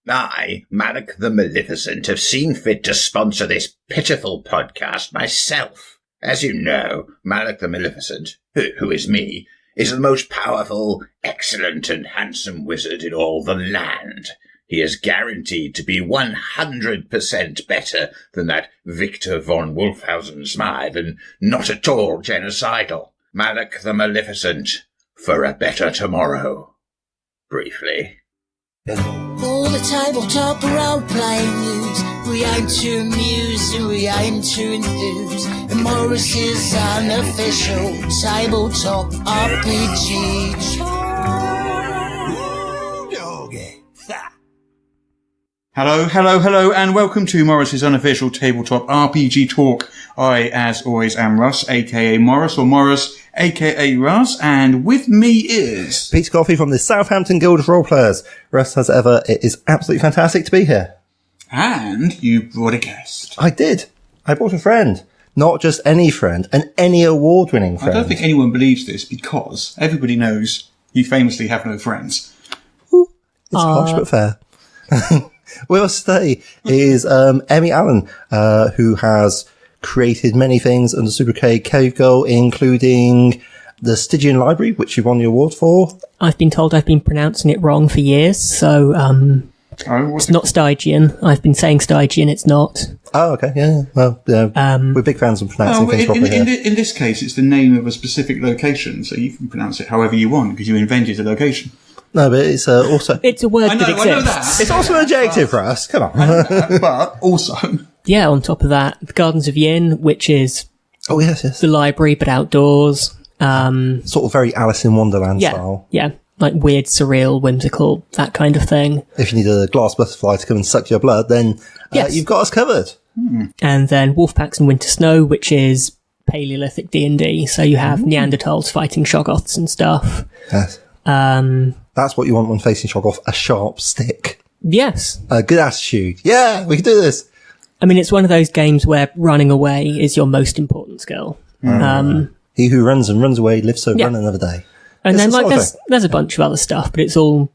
I, Malak the Maleficent, have seen fit to sponsor this pitiful podcast myself. As you know, Malak the Maleficent, who is me, is the most powerful, excellent, and handsome wizard in all the land. He is guaranteed to be 100% better than that Victor von Wolfhausen Smythe, and not at all genocidal. Malak the Maleficent, for a better tomorrow. Briefly. All the tabletop role-playing news, we aim to amuse and we aim to enthuse. And Morrus's unofficial tabletop RPG Hello, and welcome to Morrus's unofficial tabletop RPG talk. I, as always, am Russ, aka Morrus, or Morrus, aka Russ, and with me is... Peter Coffey from the Southampton Guild of Roleplayers. Russ, as ever, it is absolutely fantastic to be here. And you brought a guest. I did. I brought a friend. Not just any friend, an Emmy award-winning friend. I don't think anyone believes this, because everybody knows you famously have no friends. Ooh, it's harsh but fair. With us today is Emmy Allen, who has created many things under Super K Cave Girl, including the Stygian Library, which you won the award for. I've been told I've been pronouncing it wrong for years, so it's not Stygian. I've been saying Stygian, it's not. Oh, okay, yeah. Well, we're big fans of pronouncing things properly in this case, it's the name of a specific location, so you can pronounce it however you want, because you invented the location. No, but it's also... It's a word that exists. I know that. It's also an adjective for us. Come on. But also... Yeah, on top of that, the Gardens of Yin, which is... Oh, yes. The library, but outdoors. Sort of very Alice in Wonderland style. Yeah, like weird, surreal, whimsical, that kind of thing. If you need a glass butterfly to come and suck your blood, then you've got us covered. And then Wolfpacks and Winter Snow, which is Paleolithic D&D. So you have Neanderthals fighting Shoggoths and stuff. Yes. That's what you want when facing Shoggoth, a sharp stick. Yes. A good attitude. Yeah, we can do this. I mean, it's one of those games where running away is your most important skill. He who runs and runs away lives to run another day. And then, like, there's a bunch of other stuff, but it's all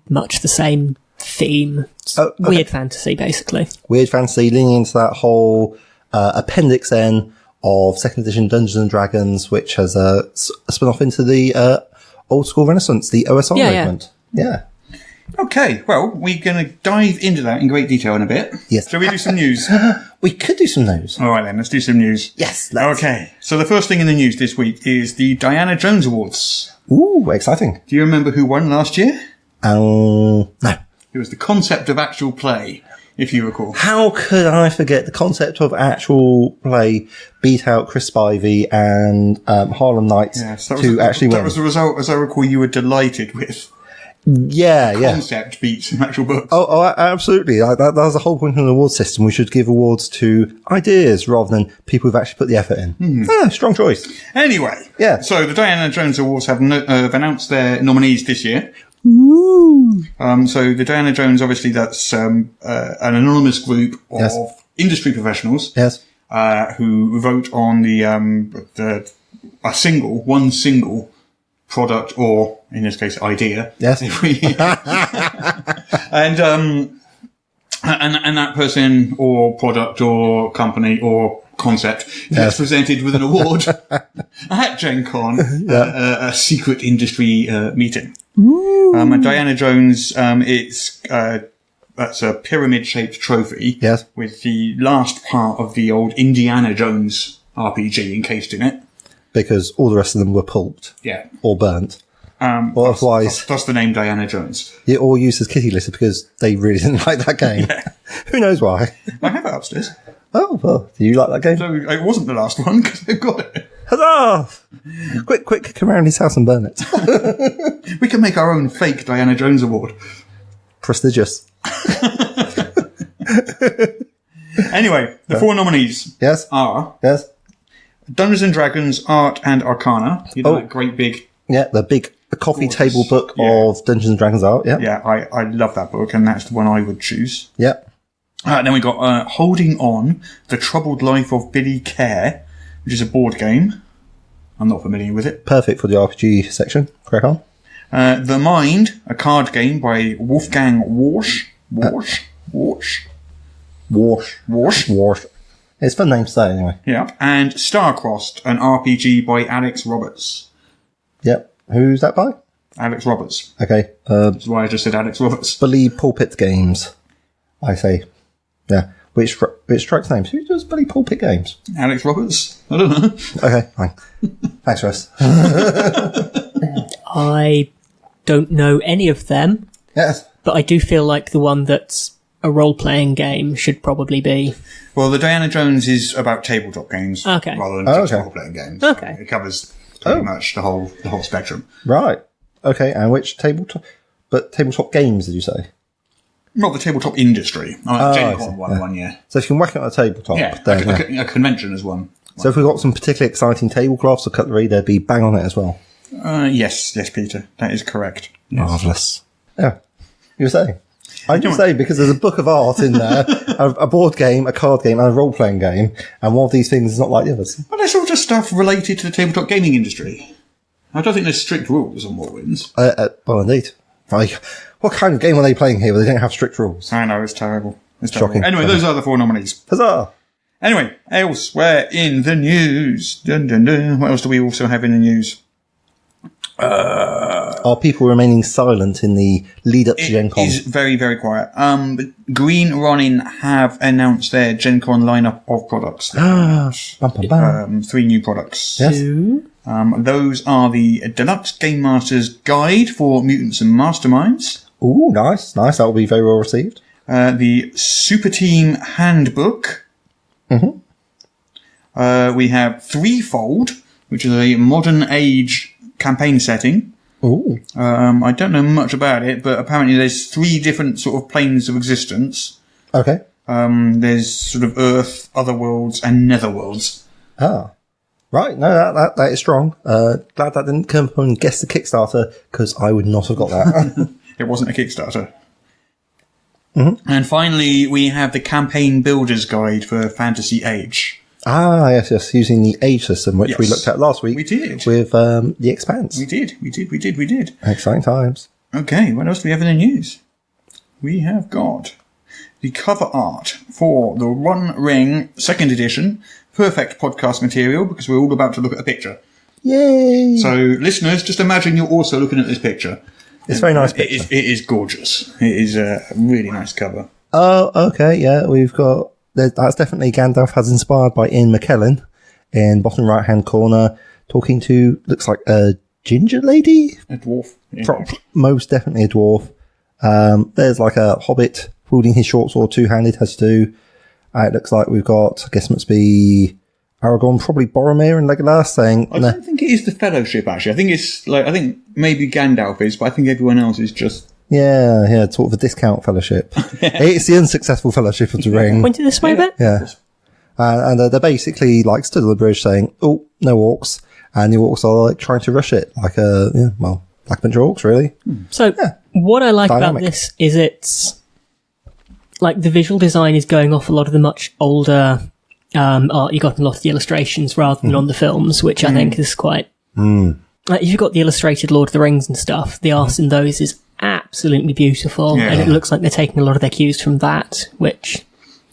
much the same theme. It's weird fantasy, basically. Weird fantasy, leaning into that whole appendix then of second edition Dungeons and Dragons, which has spun off into the old school Renaissance, the OSR movement. Yeah. Okay, well, we're going to dive into that in great detail in a bit. Yes. Shall we do some news? We could do some news. All right, then, let's do some news. Yes, Okay, so the first thing in the news this week is the Diana Jones Awards. Ooh, exciting. Do you remember who won last year? No. It was the concept of actual play, if you recall. How could I forget the concept of actual play beat out Chris Spivey and Harlem Nights to actually win? That was the result, as I recall, you were delighted with. Yeah. Concept beats an actual book. Oh, absolutely. That was the whole point of the award system. We should give awards to ideas rather than people who've actually put the effort in. Strong choice. Anyway. Yeah. So the Diana Jones Awards have announced their nominees this year. Ooh. So the Diana Jones, obviously, that's an anonymous group of industry professionals. Yes. Who vote on one single product, or in this case, idea. Yes. and that person or product or company or concept gets presented with an award at Gen Con, a secret industry meeting. And Diana Jones, that's a pyramid-shaped trophy with the last part of the old Indiana Jones RPG encased in it. Because all the rest of them were pulped. Yeah. Or burnt. Or otherwise... That's the name Diana Jones. Yeah, or used as kitty litter because they really didn't like that game. Who knows why? I have it upstairs. Oh, well, do you like that game? So it wasn't the last one because I've got it. Huzzah! Quick, come around his house and burn it. We can make our own fake Diana Jones award. Prestigious. Anyway, the four nominees are... Yes. Dungeons and Dragons, Art and Arcana. You know that great big... Yeah, the big coffee table book of Dungeons and Dragons art. Yeah. Yeah, I love that book, and that's the one I would choose. Yeah. Then we got Holding On, The Troubled Life of Billy Care, which is a board game. I'm not familiar with it. Perfect for the RPG section. Crack on. The Mind, a card game by Wolfgang Warsch. Wash. It's a fun name to say, anyway. Yeah. And Star-Crossed, an RPG by Alex Roberts. Yep. Who's that by? Alex Roberts. Okay. That's why I just said Alex Roberts. Bully Pulpit Games, I say. Yeah. Which strikes names? Who does Bully Pulpit Games? Alex Roberts? I don't know. Okay, fine. Thanks, Russ. I don't know any of them. Yes. But I do feel like the one that's a role-playing game should probably be... Well, the Diana Jones is about tabletop games Okay. rather than just role-playing games. Okay. It covers pretty much the whole spectrum. Right. Okay, and which tabletop... But tabletop games, did you say? Not the tabletop industry. Gen Con one, yeah. So if you can whack it on a tabletop... Yeah, then, a convention is one. So if we've got some particularly exciting tablecloths or cutlery, they'd be bang on it as well. Yes, Peter. That is correct. Yes. Marvellous. Yeah. You were saying? I can say because there's a book of art in there, a board game, a card game, and a role-playing game, and one of these things is not like the others. Well, that's all just stuff related to the tabletop gaming industry. I don't think there's strict rules on what wins. Well, indeed. Like, what kind of game are they playing here where they don't have strict rules? I know, it's terrible. It's terrible. Shocking. Anyway, those are the 4 nominees. Huzzah! Anyway, elsewhere in the news. Dun, dun, dun. What else do we also have in the news? Are people remaining silent in the lead up to Gen Con? It is very, very quiet. Green Ronin have announced their Gen Con lineup of products. Bum, bum, bum. 3 new products. Yes. Those are the Deluxe Game Master's Guide for Mutants and Masterminds. Ooh, nice. That will be very well received. The Super Team Handbook. Mm-hmm. We have Threefold, which is a modern age campaign setting. Ooh. I don't know much about it, but apparently there's 3 different sort of planes of existence. Okay. There's sort of Earth, Otherworlds, and Netherworlds. Right. No, that is strong. Glad that didn't come up and guess the Kickstarter, because I would not have got that. It wasn't a Kickstarter. Mm-hmm. And finally, we have the Campaign Builder's Guide for Fantasy Age. Yes, using the age system, which we looked at last week. We did. With The Expanse. We did. Exciting times. Okay, what else do we have in the news? We have got the cover art for the One Ring 2nd edition, perfect podcast material, because we're all about to look at a picture. Yay! So, listeners, just imagine you're also looking at this picture. It's a very nice picture. It is gorgeous. It is a really nice cover. Oh, okay, yeah, we've got... That's definitely Gandalf has inspired by Ian McKellen in bottom right-hand corner, talking to, looks like a ginger lady? A dwarf. Yeah. Most definitely a dwarf. There's like a hobbit wielding his short sword two-handed, as you do. It looks like we've got, I guess it must be Aragorn, probably Boromir and Legolas saying... I don't think it is the Fellowship, actually. I think maybe Gandalf is, but I think everyone else is just... Yeah, sort of a discount fellowship. It's the unsuccessful Fellowship of the Ring. Pointed this way a bit? Yeah. And they're basically like stood on the bridge saying, oh, no orcs. And the orcs are like trying to rush it. Like like a bunch of orcs, really. So, what I like about this is it's like the visual design is going off a lot of the much older art you got in a lot of the illustrations rather than on the films, which I think is quite... Like, if you've got the illustrated Lord of the Rings and stuff, the art in those is absolutely beautiful, and it looks like they're taking a lot of their cues from that, which...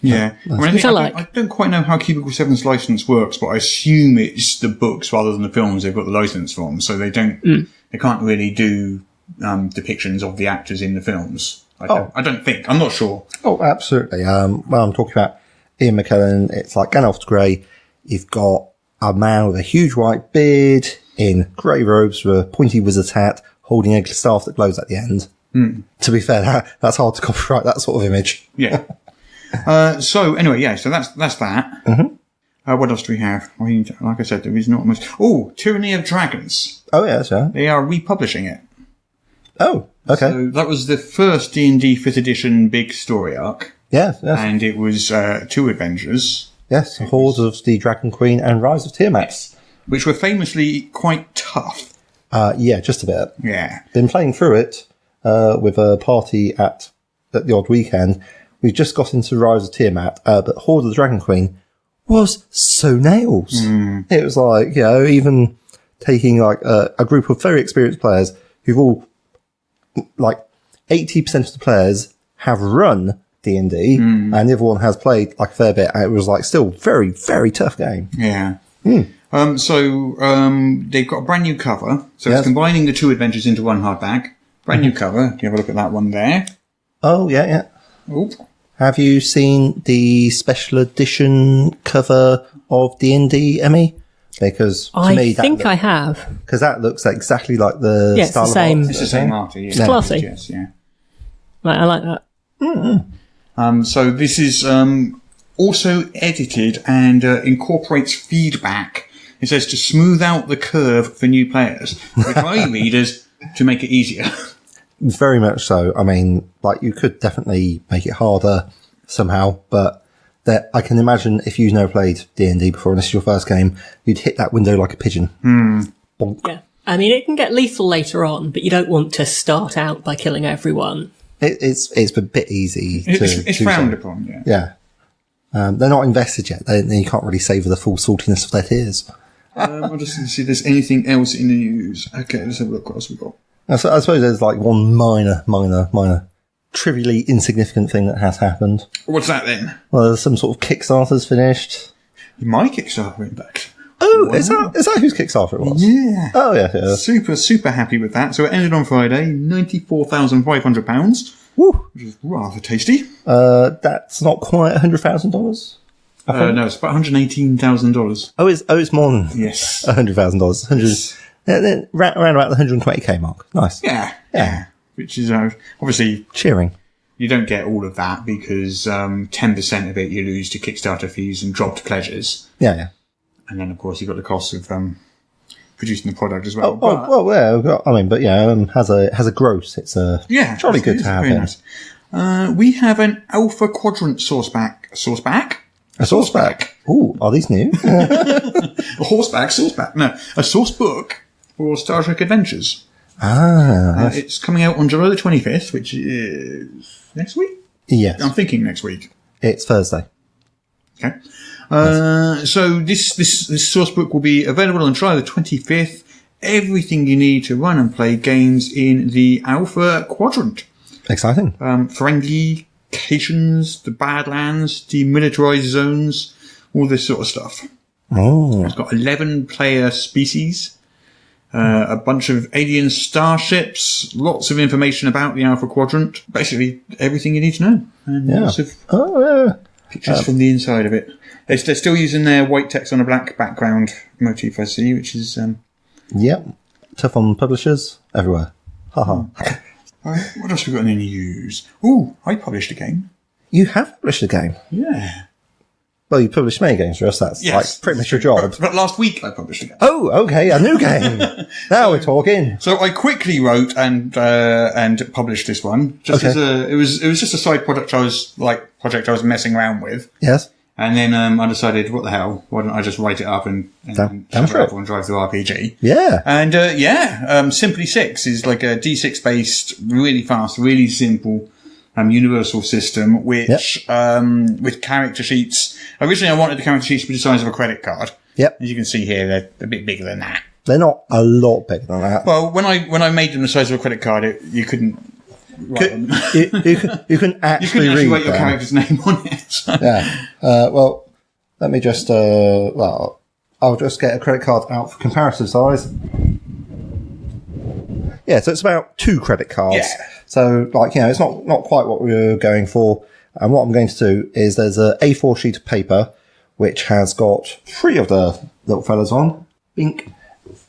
Yeah. Which I like. I don't quite know how Cubicle 7's license works, but I assume it's the books rather than the films they've got the license from, so they don't... They can't really do depictions of the actors in the films. I don't think. I'm not sure. Oh, absolutely. I'm talking about Ian McKellen. It's like Gandalf's grey. You've got a man with a huge white beard in grey robes with a pointy wizard's hat, holding a staff that glows at the end. To be fair, that's hard to copyright, that sort of image. Yeah. So anyway, so that's that. Mm-hmm. What else do we have? I mean, like I said, there is not much. Oh, Tyranny of Dragons. Oh, yes, yeah. They are republishing it. Oh, okay. So that was the first D&D 5th edition big story arc. Yes. And it was 2 adventures. Yes, Horde of the Dragon Queen and Rise of Tiamat. Which were famously quite tough. Yeah, just a bit. Yeah. Been playing through it with a party at the odd weekend. We just got into Rise of Tiamat, but Horde of the Dragon Queen was so nails. It was like, even taking like a group of very experienced players who've all, like 80% of the players have run D&D, and the other one has played like a fair bit. And it was like still very, very tough game. Yeah. So they've got a brand new cover. So it's combining the two adventures into one hardback. Brand new cover. You have a look at that one there. Oh, yeah. Oop. Have you seen the special edition cover of D&D, Emmy? Because to me, I have. Because that looks exactly like the style it's the same. It's the same art. It's classy. Yes, yeah. Right, I like that. So this is also edited and incorporates feedback. It says to smooth out the curve for new players, which I read as to make it easier. Very much so. I mean, like, you could definitely make it harder somehow, but I can imagine if you've never played D&D before and this is your first game, you'd hit that window like a pigeon. Bonk. Yeah. I mean, it can get lethal later on, but you don't want to start out by killing everyone. It's a bit easy to It's frowned upon, yeah. Yeah. They're not invested yet. You can't really savour the full saltiness of their tears. I'll just see if there's anything else in the news. Okay, let's have a look what else we've got. I suppose there's like one minor, trivially insignificant thing that has happened. What's that then? Well, there's some sort of Kickstarters finished. My Kickstarter, in fact. Oh, is that whose Kickstarter it was? Yeah. Oh, yeah. Super happy with that. So it ended on Friday, £94,500. Woo! Which is rather tasty. That's not quite $100,000. No, it's about $118,000. Oh, it's more than Yes. $100,000. Around about the 120k mark. Nice. Yeah. Which is obviously cheering. You don't get all of that because 10% of it you lose to Kickstarter fees and dropped pledges. Yeah. And then, of course, you've got the cost of producing the product as well. Has a gross. It's jolly good to have it. Nice. We have an Alpha Quadrant source back. A source back? Ooh, are these new? A source back. No, a source book for Star Trek Adventures. It's coming out on July the 25th, which is next week? Yes. I'm thinking next week. It's Thursday. Okay. So this source book will be available on July the 25th. Everything you need to run and play games in the Alpha Quadrant. Exciting. Friendly locations, the Badlands, demilitarized zones, all this sort of stuff. Oh. It's got 11 player species, a bunch of alien starships, lots of information about the Alpha Quadrant. Basically, everything you need to know. And lots of pictures from the inside of it. They're still using their white text on a black background motif, I see, which is... Yep. Tough on publishers everywhere. Haha. Right, what else have we got in the news? Ooh, I published a game. You have published a game? Yeah. Well, you published many games for us. That's like pretty much your job. But last week I published a game. Oh, okay, a new game. Now we're talking. So I quickly wrote and published this one. As it was just a side project I was messing around with. Yes. And then I decided, what the hell? Why don't I just write it up and shove it up on Drive Through RPG? Yeah. And Simply 6 is like a D6 based, really fast, really simple universal system, which with character sheets. Originally, I wanted the character sheets to be the size of a credit card. Yep. As you can see here, they're a bit bigger than that. They're not a lot bigger than that. Well, when I made them the size of a credit card, you couldn't. You can actually write your character's name on it. So. Yeah. Well, let me just. I'll just get a credit card out for comparison size. Yeah, so it's about 2 credit cards. Yeah. So, it's not quite what we were going for. And what I'm going to do is there's a A4 sheet of paper which has got 3 of the little fellas on. Bink.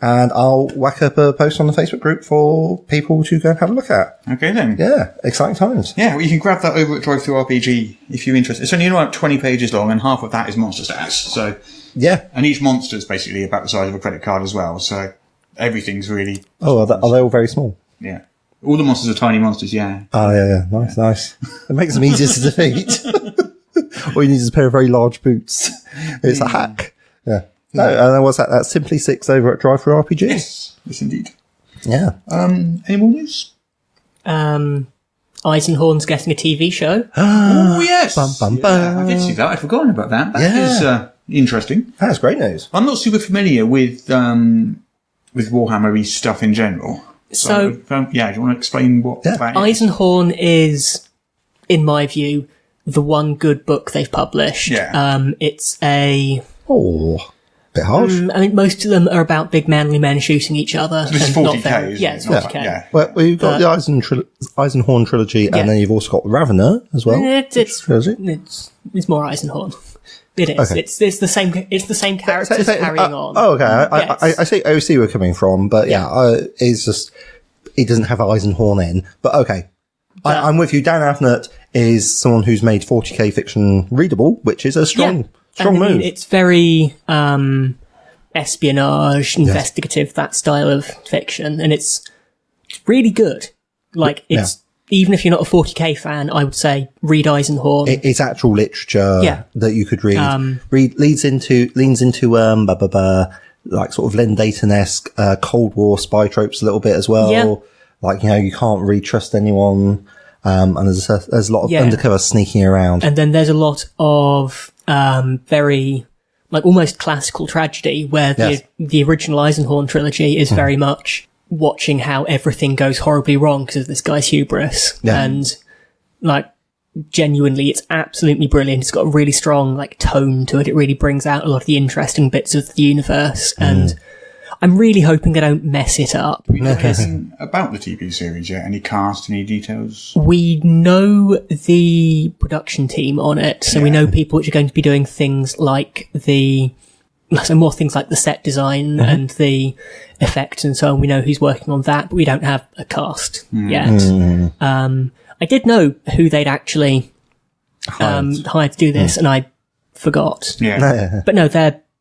And I'll whack up a post on the Facebook group for people to go and have a look at. Okay, then. Yeah, exciting times. Yeah, well, you can grab that over at Drive Through RPG if you're interested. It's only about 20 pages long, and half of that is monster stats. So, yeah. And each monster is basically about the size of a credit card as well. So, everything's really... Oh, are they all very small? Yeah. All the monsters are tiny monsters, yeah. Oh, yeah. Nice. It makes them easier to defeat. All you need is a pair of very large boots. It's a hack. Yeah. No, and what's that? That's Simply 6 over at Drive Through RPG. Yes, indeed. Yeah. Any more news? Eisenhorn's getting a TV show. Oh, yes. Bum, bum, bum. Yeah, I did see that. I'd forgotten about that. That is interesting. That's great news. I'm not super familiar with Warhammer-y stuff in general. So do you want to explain what that is? Eisenhorn is in my view, the one good book they've published. Yeah. It's a... bit harsh. I mean, most of them are about big manly men shooting each other. This is 40k, isn't it? Yeah, it's 40k. Yeah. Well, you've got the Eisenhorn trilogy, and then you've also got Ravener as well. It's more Eisenhorn. It is. Okay. It's the same characters carrying on. Oh, okay. Yes. I see where you're coming from, but it's just it doesn't have Eisenhorn in. But okay, I'm with you. Dan Abnett is someone who's made 40k fiction readable, which is a strong move. It's very espionage, investigative, that style of fiction, and it's really good. Like, it's even if you're not a 40k fan, I would say read Eisenhorn. It's actual literature that you could read. Leans into like sort of Len Dayton-esque Cold War spy tropes a little bit as well. Yeah. Like, you can't really trust anyone. And there's a lot of undercover sneaking around. And then there's a lot of very, like, almost classical tragedy, where the original Eisenhorn trilogy is very much watching how everything goes horribly wrong because of this guy's hubris. Yeah. And, like, genuinely, it's absolutely brilliant. It's got a really strong, like, tone to it. It really brings out a lot of the interesting bits of the universe. And I'm really hoping they don't mess it up. Do you know anything about the TV series yet? Any cast, any details? We know the production team on it, so we know people which are going to be doing things like more things like the set design and the effects and so on. We know who's working on that, but we don't have a cast yet. I did know who they'd actually hired to do this, and I forgot. Yeah. But no,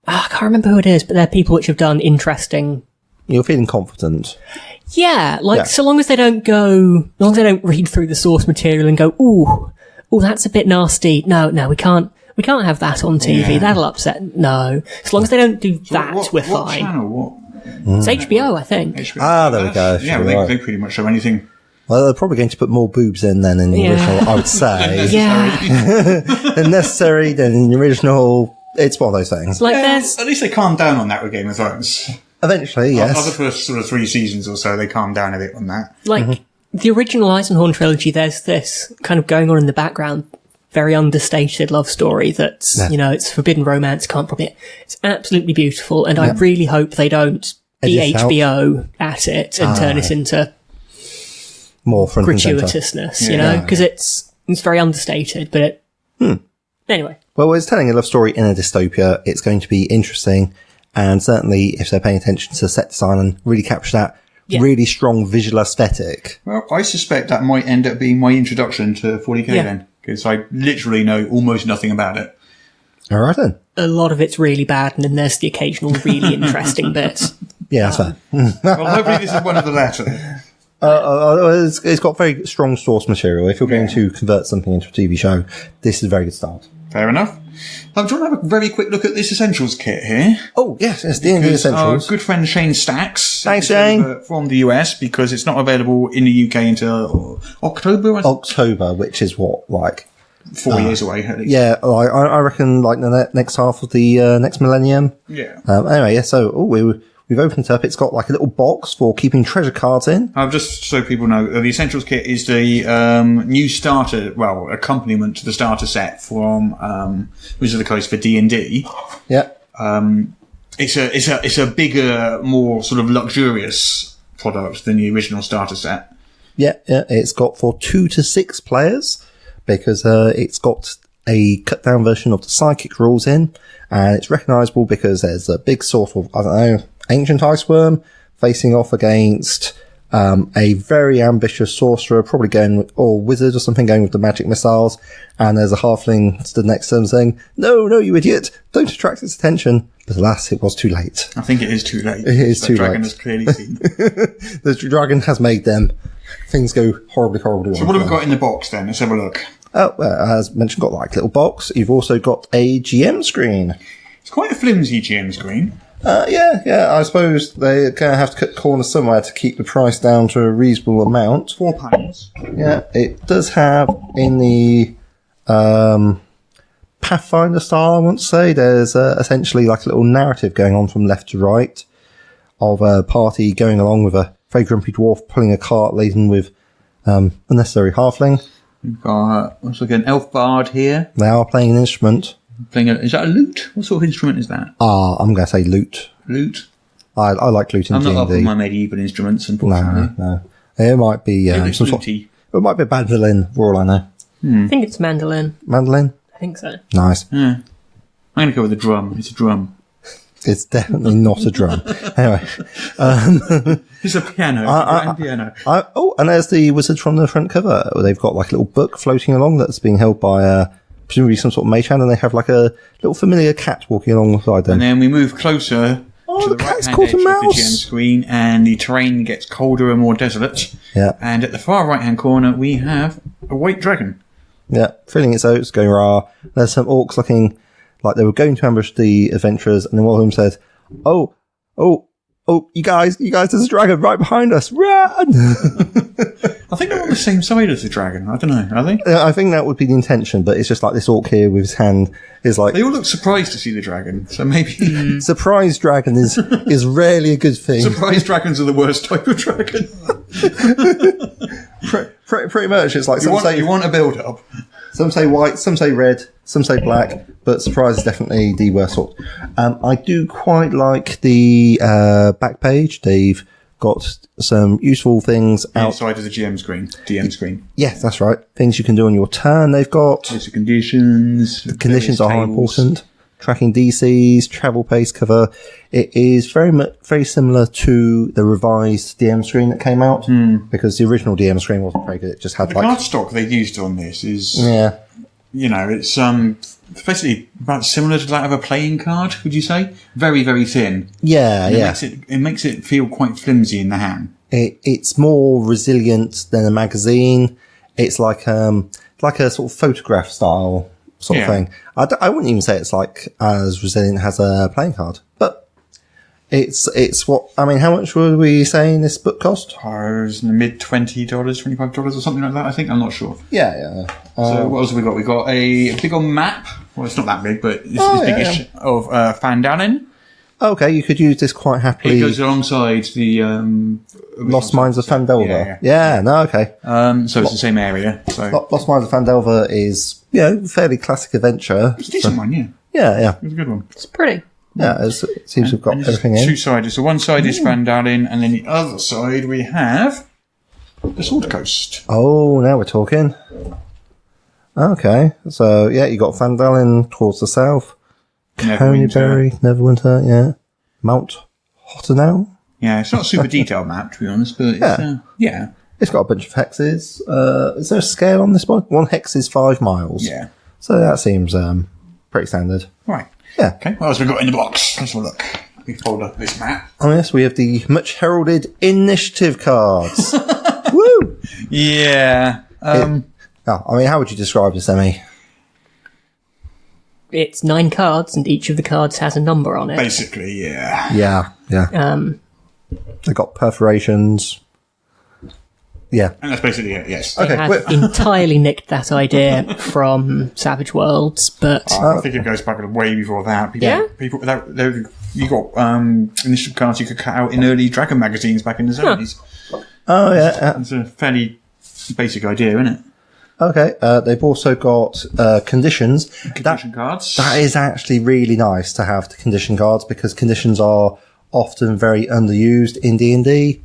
I can't remember who it is, but they're people which have done interesting... You're feeling confident. Yeah, so long as they don't read through the source material and go, ooh, that's a bit nasty. No, we can't have that on TV. That'll upset. No. As long as they don't do that, we're fine. What channel? It's HBO, I think. HBO. There we go. Yeah, they pretty much show anything. Well, they're probably going to put more boobs in than in the original, I would say. Than necessary, than in the original. It's one of those things. Like at least they calmed down on that with Game of Thrones. Eventually, yes. After the first sort of 3 seasons or so, they calmed down a bit on that. Like, the original Eisenhorn trilogy, there's this kind of going on in the background, very understated love story that's, it's forbidden romance, it's absolutely beautiful, and I really hope they don't be HBO at it and turn it into more gratuitousness, because it's very understated, but anyway. Well, it's telling a love story in a dystopia. It's going to be interesting, and certainly if they're paying attention to set design and really capture that really strong visual aesthetic. Well, I suspect that might end up being my introduction to 40k then, because I literally know almost nothing about it. All right then. A lot of it's really bad, and then there's the occasional really interesting bits. Yeah, that's fair. Well, hopefully this is one of the latter. It's got very strong source material. If you're going to convert something into a TV show, this is a very good start. Fair enough. Do you want to have a very quick look at this Essentials Kit here? Oh, yes, it's D&D Essentials. Our good friend Shane Stacks. Thanks, Shane. From the US, because it's not available in the UK until October, I think? October, which is what, 4 years away, at least. Yeah, I reckon, the next half of the next millennium. Yeah. Anyway, so we've opened it up. It's got a little box for keeping treasure cards in. Just so people know, the Essentials Kit is the new starter, accompaniment to the starter set from Wizards of the Coast for D&D. Yeah. It's a bigger, more sort of luxurious product than the original starter set. Yeah. It's got for 2 to 6 players because it's got a cut down version of the psychic rules in, and it's recognisable because there's a big sort of, ancient iceworm facing off against a very ambitious sorcerer, probably or wizard or something, going with the magic missiles, and there's a halfling stood next to them saying, no, you idiot, don't attract its attention. But alas, it was too late. I think it is too late. It is too late. The dragon has clearly seen. The dragon has made them. Things go horribly wrong. So what have we got in the box then? Let's have a look. Oh, as mentioned, got little box. You've also got a GM screen. It's quite a flimsy GM screen. Yeah. I suppose they're going to have to cut corners somewhere to keep the price down to a reasonable amount. £4. Yeah, it does have in the Pathfinder style, I want to say, there's essentially a little narrative going on from left to right of a party going along with a very grumpy dwarf pulling a cart laden with unnecessary halfling. We've got also an elf bard here. They are playing an instrument. Is that a lute? What sort of instrument is that? I'm going to say lute. Lute? I like lute in I'm D&D. not up on my medieval instruments, unfortunately. No. It might be some sort. It might be a mandolin, for all I know. I think it's mandolin. Mandolin? I think so. Nice. Yeah. I'm going to go with a drum. It's a drum. It's definitely not a drum. Anyway. It's a piano. It's a grand piano. And there's the wizard from the front cover. They've got like a little book floating along that's being held by presumably some sort of mage hand, and they have like a little familiar cat walking alongside them. And then we move closer to the right-hand edge of the GM screen, and the terrain gets colder and more desolate. Yeah. And at the far right-hand corner, we have a white dragon. Yeah, filling its oats, going rah. There's some orcs looking like they were going to ambush the adventurers, and then one of them said, "Oh, you guys, there's a dragon right behind us, run!" I think they're on the same side as the dragon. I don't know, are they? I think that would be the intention, but it's just like this orc here with his hand is like... They all look surprised to see the dragon, so maybe... Surprise dragon is rarely a good thing. Surprise dragons are the worst type of dragon. Pretty much, it's like... You want a build-up. Some say white, some say red, some say black, but surprise is definitely the worst sort. I do quite like the back page. They've got some useful things outside of the DM screen. Yes, that's right. Things you can do on your turn. They've got lots of conditions. Conditions are important. Tracking DCs, travel pace cover. It is very similar to the revised DM screen that came out, because the original DM screen wasn't very good. It just had the cardstock they used on this is, it's basically about similar to that of a playing card. Would you say? Very, very thin. It makes it feel quite flimsy in the hand. It's more resilient than a magazine. It's like a sort of photograph style sort of thing. I wouldn't even say it's like as resilient as a playing card, but it's what, I mean, how much were we saying this book cost? It was in the mid $20, $25 or something like that, I think. I'm not sure. Yeah. So what else have we got? We got a big old map. Well, it's not that big, but it's big-ish, of Fandalin. Okay, you could use this quite happily. It goes alongside the Lost Mines of Phandelver. Yeah, no, okay. So it's the same area. So Lost Mines of Phandelver is, fairly classic adventure. It's a decent one, yeah. Yeah. It's a good one. It's pretty. Yeah, it seems to have got everything in. Two-sided. So one side is Fandalin, and then the other side we have the Sword Coast. Oh, now we're talking. Okay, so you got Fandalin towards the south. Coneybury, Neverwinter, Mount Hottenal. Yeah, it's not a super detailed map, to be honest, but it's, It's got a bunch of hexes. Is there a scale on this one? One hex is 5 miles. Yeah. So that seems pretty standard. Right. Yeah. Okay, what else have we got in the box? Let's have a look. We fold up this map. Oh, yes, we have the much heralded initiative cards. Woo! Yeah. I mean, how would you describe this, Emmy? It's 9 cards, and each of the cards has a number on it. Basically, yeah. Yeah. They've got perforations. Yeah. And that's basically it, yes. They have entirely nicked that idea from Savage Worlds, but... I think it goes back way before that. You got initiative cards you could cut out in early Dragon magazines back in the 70s. Oh, yeah. It's a fairly basic idea, isn't it? Okay, they've also got conditions. Condition cards. That is actually really nice to have the condition cards, because conditions are often very underused in D&D.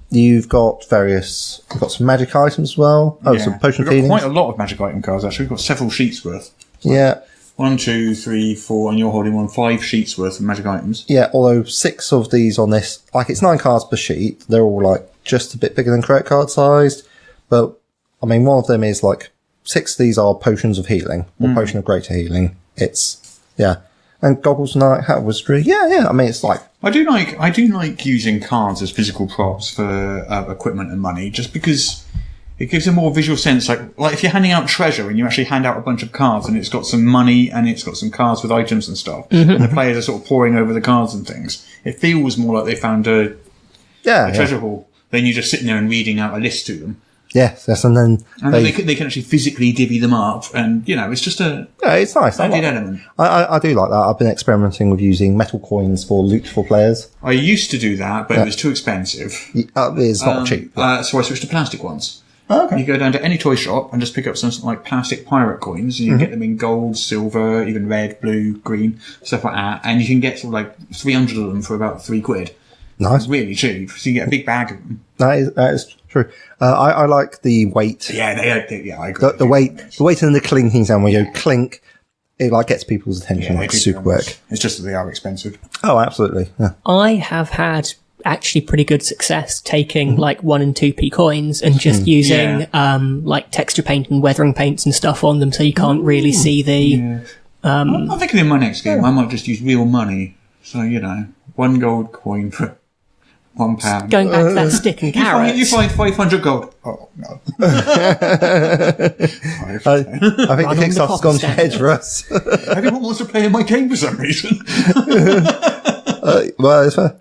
You've got some magic items as well. Some potion feelings. We've got quite a lot of magic item cards, actually. We've got several sheets worth. Yeah. 1, 2, 3, 4, and you're holding 5 sheets worth of magic items. Yeah, although 6 of these on this, it's 9 cards per sheet. They're all just a bit bigger than credit card sized, but I mean, one of them is 6 of these are potions of healing, or potion of greater healing. And goggles, night, hat, wizardry. Yeah. I mean, it's I do like using cards as physical props for equipment and money, just because it gives a more visual sense. Like if you're handing out treasure and you actually hand out a bunch of cards and it's got some money and it's got some cards with items and stuff, and the players are sort of poring over the cards and things, it feels more like they found a treasure haul than you just sitting there and reading out a list to them. Yes, and then they can actually physically divvy them up, and it's just it's nice. Added element. I do like that. I've been experimenting with using metal coins for loot for players. I used to do that, but it was too expensive. It's not cheap. So I switched to plastic ones. Oh, okay. You go down to any toy shop and just pick up some like plastic pirate coins, and you can get them in gold, silver, even red, blue, green, stuff like that. And you can get sort of like 300 of them for about £3. Nice. It's really cheap. So you get a big bag of them. That is true. I like the weight. Yeah, I agree. The weight and the clinking sound where you go clink, it like gets people's attention, like super quick. It's just that they are expensive. Oh, absolutely. Yeah. I have had actually pretty good success taking like 1 and 2p coins and just using like texture paint and weathering paints and stuff on them, so you can't really see the. I'm thinking in my next game, I might just use real money. So 1 gold coin for £1. Going back to that stick and carrot. You find 500 gold. Oh no. I think the Kickstarter's gone to head for us. Everyone wants to play in my game for some reason. Well, it's fair.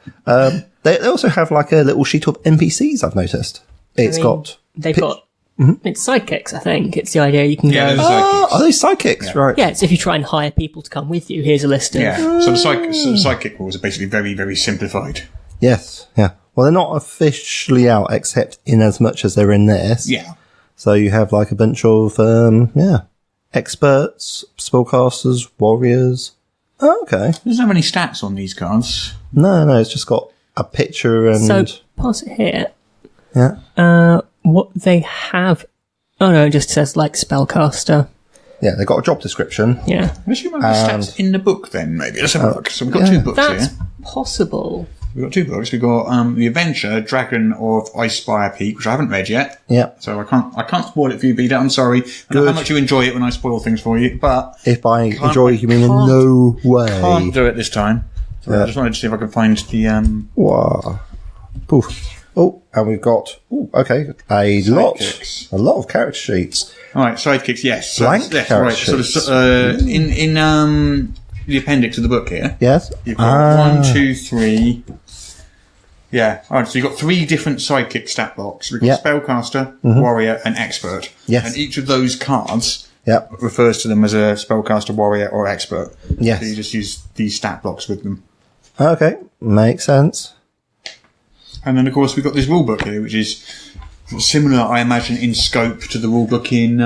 They also have like a little sheet of NPCs, I've noticed. It's got it's sidekicks, I think. It's the idea you can go. Are they sidekicks? Yeah. Right. Yeah, it's if you try and hire people to come with you, here's a list of. Yeah. So the sidekick rules are basically very, very simplified. Yes. Yeah. Well, they're not officially out, except in as much as they're in this. Yeah. So you have like a bunch of experts, spellcasters, warriors. Oh, okay. There's not many stats on these cards. No, it's just got a picture and. So pass it here. Yeah. What they have. Oh no, it just says like spellcaster. Yeah, they've got a job description. Yeah. Let's see the stats in the book then, maybe. Let's have a look. So we've got 2 books That's here. possible. We've got 2 books. We've got The Adventure, Dragon of Icespire Peak, which I haven't read yet. Yeah. So I can't spoil it for you, Peter. I'm sorry. I know how much you enjoy it when I spoil things for you, but If by enjoy, you mean in no way. can't do it this time. So I just wanted to see if I could find the Wow. Poof. Oh, and we've got a lot of character sheets. All right, sidekicks. Yes, Blank character right. sheets. In the appendix of the book here. Yes. You've got 1, 2, 3. Yeah. All right. So you've got 3 different sidekick stat blocks. We've got spellcaster, warrior, and expert. Yes. And each of those cards refers to them as a spellcaster, warrior, or expert. Yes. So you just use these stat blocks with them. Okay, makes sense. And then, of course, we've got this rulebook here, which is similar, I imagine, in scope to the rulebook in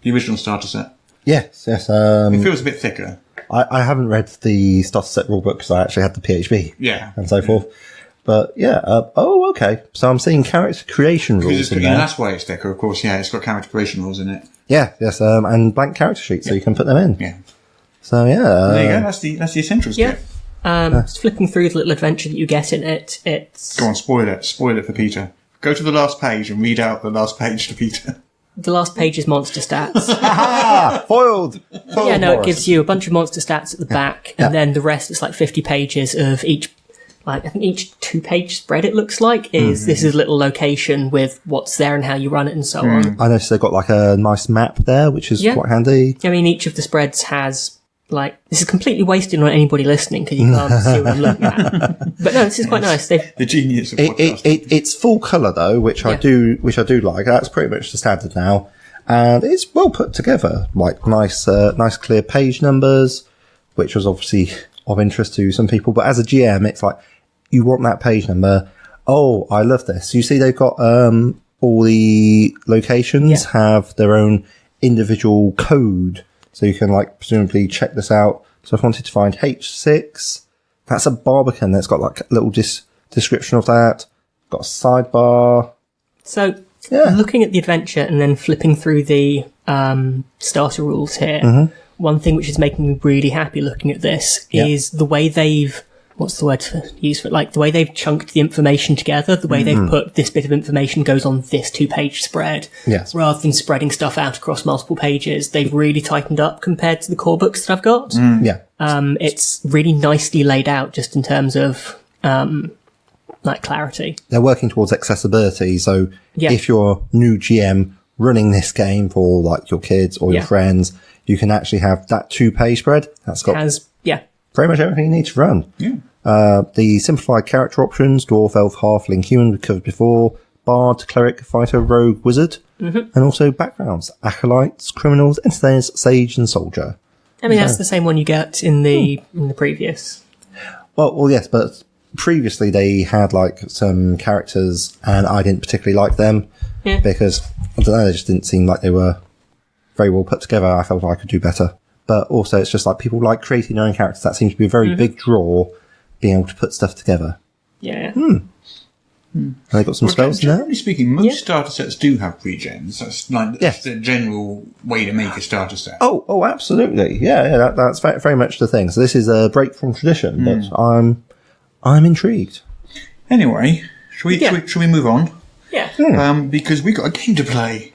the original starter set. Yes. It feels a bit thicker. I haven't read the starter set rulebook because I actually had the PHB. Yeah. And so forth. But yeah, okay. So I'm seeing character creation rules in there. That's why it's thicker, of course. Yeah, it's got character creation rules in it. Yeah, yes, and blank character sheets, so you can put them in. Yeah. So yeah. There you go. That's the Essentials Kit. Just flipping through the little adventure that you get in it, it's... Go on, spoil it. Spoil it for Peter. Go to the last page and read out the last page to Peter. The last page is monster stats. Foiled! Yeah, no, it gives you a bunch of monster stats at the back, and then the rest is like 50 pages of each, like, I think each 2-page spread it looks like, is this is a little location with what's there and how you run it and so on. I noticed they've got like a nice map there, which is quite handy. I mean, each of the spreads has, like, this is completely wasted on anybody listening because you can't see what I'm looking at. But no, this is quite nice. The genius of podcasting. It's full colour though, which I do like. That's pretty much the standard now. And it's well put together, like nice clear page numbers, which was obviously of interest to some people. But as a GM, it's like, you want that page number. Oh, I love this. You see they've got, all the locations have their own individual code. So you can like presumably check this out. So if I wanted to find H6, that's a Barbican. That's got like a little description of that. Got a sidebar. So looking at the adventure and then flipping through the starter rules here, one thing which is making me really happy looking at this is the way they've, what's the word to use for it? Like the way they've chunked the information together, the way they've put this bit of information goes on this 2-page spread. Yes. Rather than spreading stuff out across multiple pages, they've really tightened up compared to the core books that I've got. Yeah. It's really nicely laid out just in terms of, like clarity. They're working towards accessibility. So if you're a new GM running this game for like your kids or your friends, you can actually have that 2-page spread. That's got pretty much everything you need to run. Yeah. The simplified character options, dwarf, elf, halfling, human, we've covered before, bard, cleric, fighter, rogue, wizard, and also backgrounds, acolytes, criminals, entertainers, sage, and soldier. I mean, that's the same one you get in the previous. Well, yes, but previously they had like some characters, and I didn't particularly like them. because, I don't know, they just didn't seem like they were very well put together. I felt I could do better. But also, it's just like people like creating their own characters. That seems to be a very big draw, being able to put stuff together. Yeah. And they got some spells now. Generally speaking, most starter sets do have pre-gens. That's like that's the general way to make a starter set. Oh, absolutely. Yeah, that's very much the thing. So this is a break from tradition, but I'm intrigued. Anyway, shall we move on? Yeah. Because we got a game to play.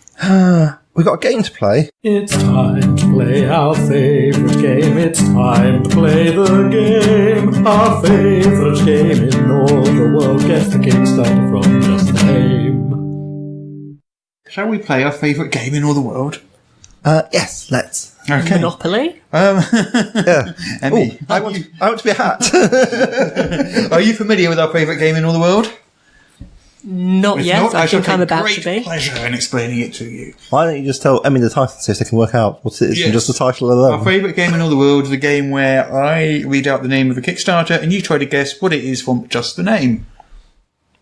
We got a game to play. It's time to play our favourite game. It's time to play the game. Our favourite game in all the world. Guess the Kickstarter from just the name. Shall we play our favourite game in all the world? Yes, let's. Okay. Monopoly? Yeah. Emmy, I want to be a hat. are you familiar with our favourite game in all the world? Not If yet. not, I shall think I'm take about to great be. pleasure in explaining it to you. Why don't you just tell Emmy the title and see if they can work out what it is from just the title alone? Our favourite game in all the world is a game where I read out the name of the Kickstarter and you try to guess what it is from just the name.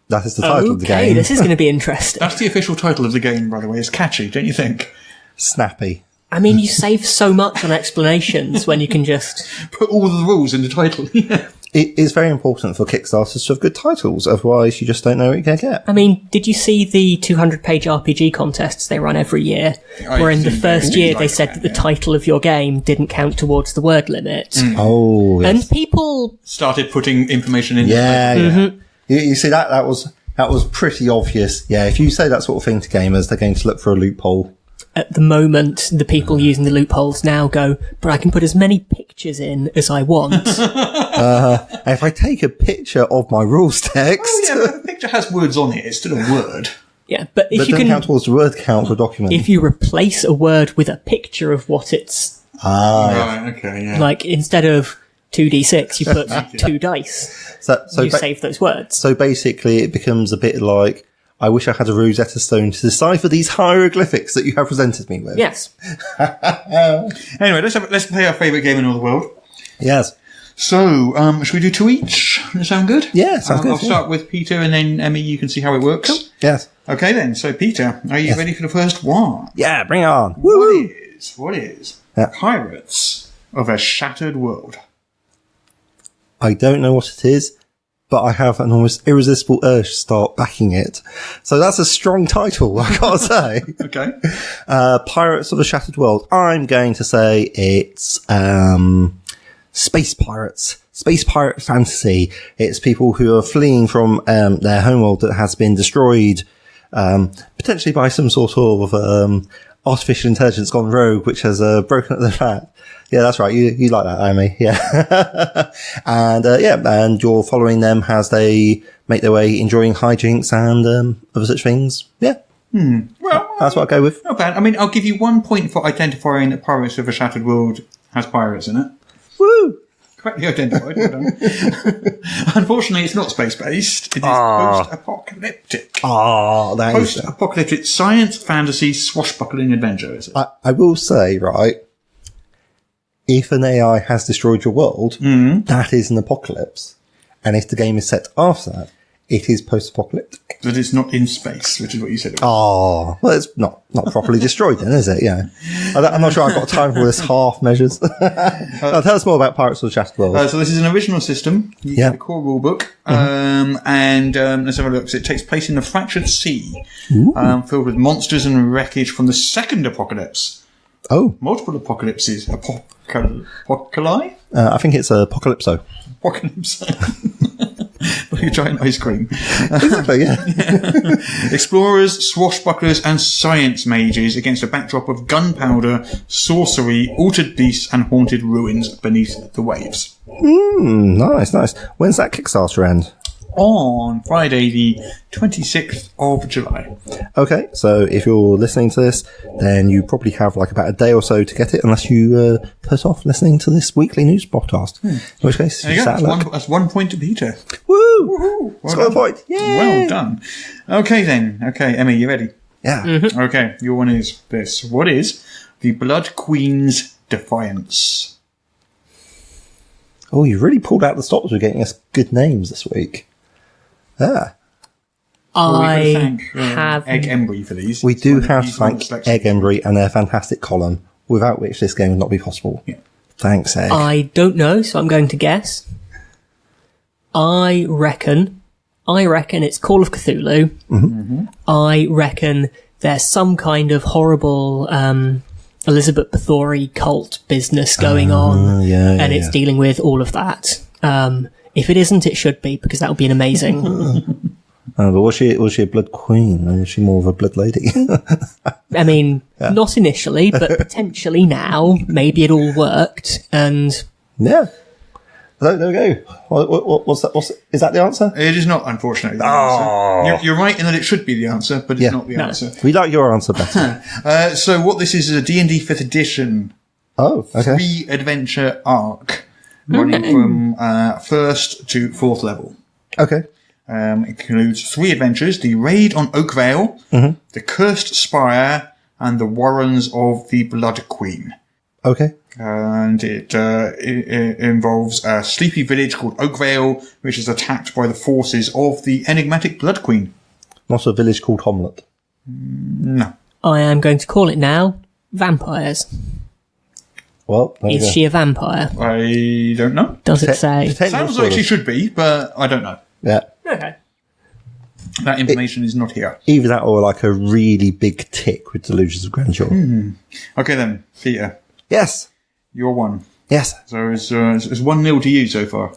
That is the title of the Okay, game. this is going to be interesting. That's the official title of the game, by the way. It's catchy, don't you think? Snappy. I mean, you save so much on explanations when you can just... Put all the rules in the title. Yeah. It is very important for Kickstarters to have good titles, otherwise you just don't know what you're going to get. I mean, did you see the 200-page RPG contests they run every year? Where in the first year they said that the title of your game didn't count towards the word limit. Oh, yes. And people... Started putting information in. Yeah. You see, that was pretty obvious. Yeah, if you say that sort of thing to gamers, they're going to look for a loophole. At the moment, the people using the loopholes now go, but I can put as many pictures in as I want. If I take a picture of my rules text... Oh, yeah, but the picture has words on it. It's still a word. Yeah, but if But you don't can... count towards the word count for a document. If you replace a word with a picture of what it's... Right, okay, yeah. Like, instead of 2d6, you put 2 dice. So You save those words. So basically, it becomes a bit like, I wish I had a Rosetta Stone to decipher these hieroglyphics that you have presented me with. Yes. Anyway, let's play our favourite game in all the world. Yes. So, should we do 2 each? Does that sound good? Yeah, sounds good. I'll start with Peter and then Emmy, you can see how it works. Yes. Okay then, so Peter, are you ready for the first one? Yeah, bring it on. Woo! What is Yeah. Pirates of a Shattered World? I don't know what it is, but I have an almost irresistible urge to start backing it. So that's a strong title, I gotta say. Okay. Pirates of a Shattered World. I'm going to say it's space pirates. Space pirate fantasy. It's people who are fleeing from their homeworld that has been destroyed, potentially by some sort of artificial intelligence gone rogue, which has broken up the fat. Yeah, that's right. You like that, Amy. Yeah. And you're following them as they make their way, enjoying hijinks and other such things. Yeah. Well, That's what I go with. not bad. I mean, I'll give you 1 point for identifying that Pirates of a Shattered World has pirates in it. Woo! Correctly identified. Well done. Unfortunately, it's not space-based. It is post-apocalyptic. That is. Post-apocalyptic science, fantasy, swashbuckling adventure, is it? I will say, right, if an AI has destroyed your world, that is an apocalypse. And if the game is set after that, it is post-apocalyptic. But it's not in space, which is what you said. Oh, well, it's not properly destroyed then, is it? Yeah. I'm not sure I've got time for this half measures. Tell us more about Pirates of the Shattered World. So this is an original system. You get the core rule book. And let's have a look. So it takes place in the Fractured Sea, filled with monsters and wreckage from the second apocalypse. Oh. Multiple apocalypses. Apocalypse? I think it's Apocalypso. Apocalypse. Like a giant ice cream. Exactly, yeah. Explorers, swashbucklers, and science mages against a backdrop of gunpowder, sorcery, altered beasts, and haunted ruins beneath the waves. Nice. When's that Kickstarter end? On Friday, the 26th of July. Okay, so if you're listening to this, then you probably have like about a day or so to get it, unless you put off listening to this weekly news podcast. In which case, There you go. That's 1 point to Peter. Woo! Woohoo! Well Score a done. point. Yay! Well done. Okay then. Okay, Emmy, you ready? Yeah. Okay, your one is this. What is the Blood Queen's Defiance? Oh, you really pulled out the stops with getting us good names this week. I have Egg Embry for these. We do have to thank Egg Embry and their fantastic column, without which this game would not be possible. Yeah. Thanks, Egg. I don't know, so I'm going to guess. I reckon it's Call of Cthulhu. Mm-hmm. I reckon there's some kind of horrible Elizabeth Bathory cult business going on, and it's dealing with all of that. If it isn't, it should be, because that would be an amazing. But was she a blood queen? Or was she more of a blood lady? I mean, not initially, but potentially now. Maybe it all worked, and yeah. So there we go. What's that? Is that the answer? It is not, unfortunately. The answer. You're right in that it should be the answer, but it's not the answer. We like your answer better. So what this is a D&D 5th edition. Oh, okay. 3-adventure arc running from 1st to 4th level. Okay. It includes 3 adventures: the Raid on Oakvale, the Cursed Spire, and the Warrens of the Blood Queen. Okay. And it involves a sleepy village called Oakvale, which is attacked by the forces of the enigmatic Blood Queen. Not a village called Homlet. No. I am going to call it now vampires. Well, is she a vampire? I don't know. Does it say? Sounds like she should be, but I don't know. Yeah. Okay. That information is not here. Either that or like a really big tick with delusions of grandeur. Okay then, Peter. Yes. You're one. Yes. So it's 1-0 to you so far.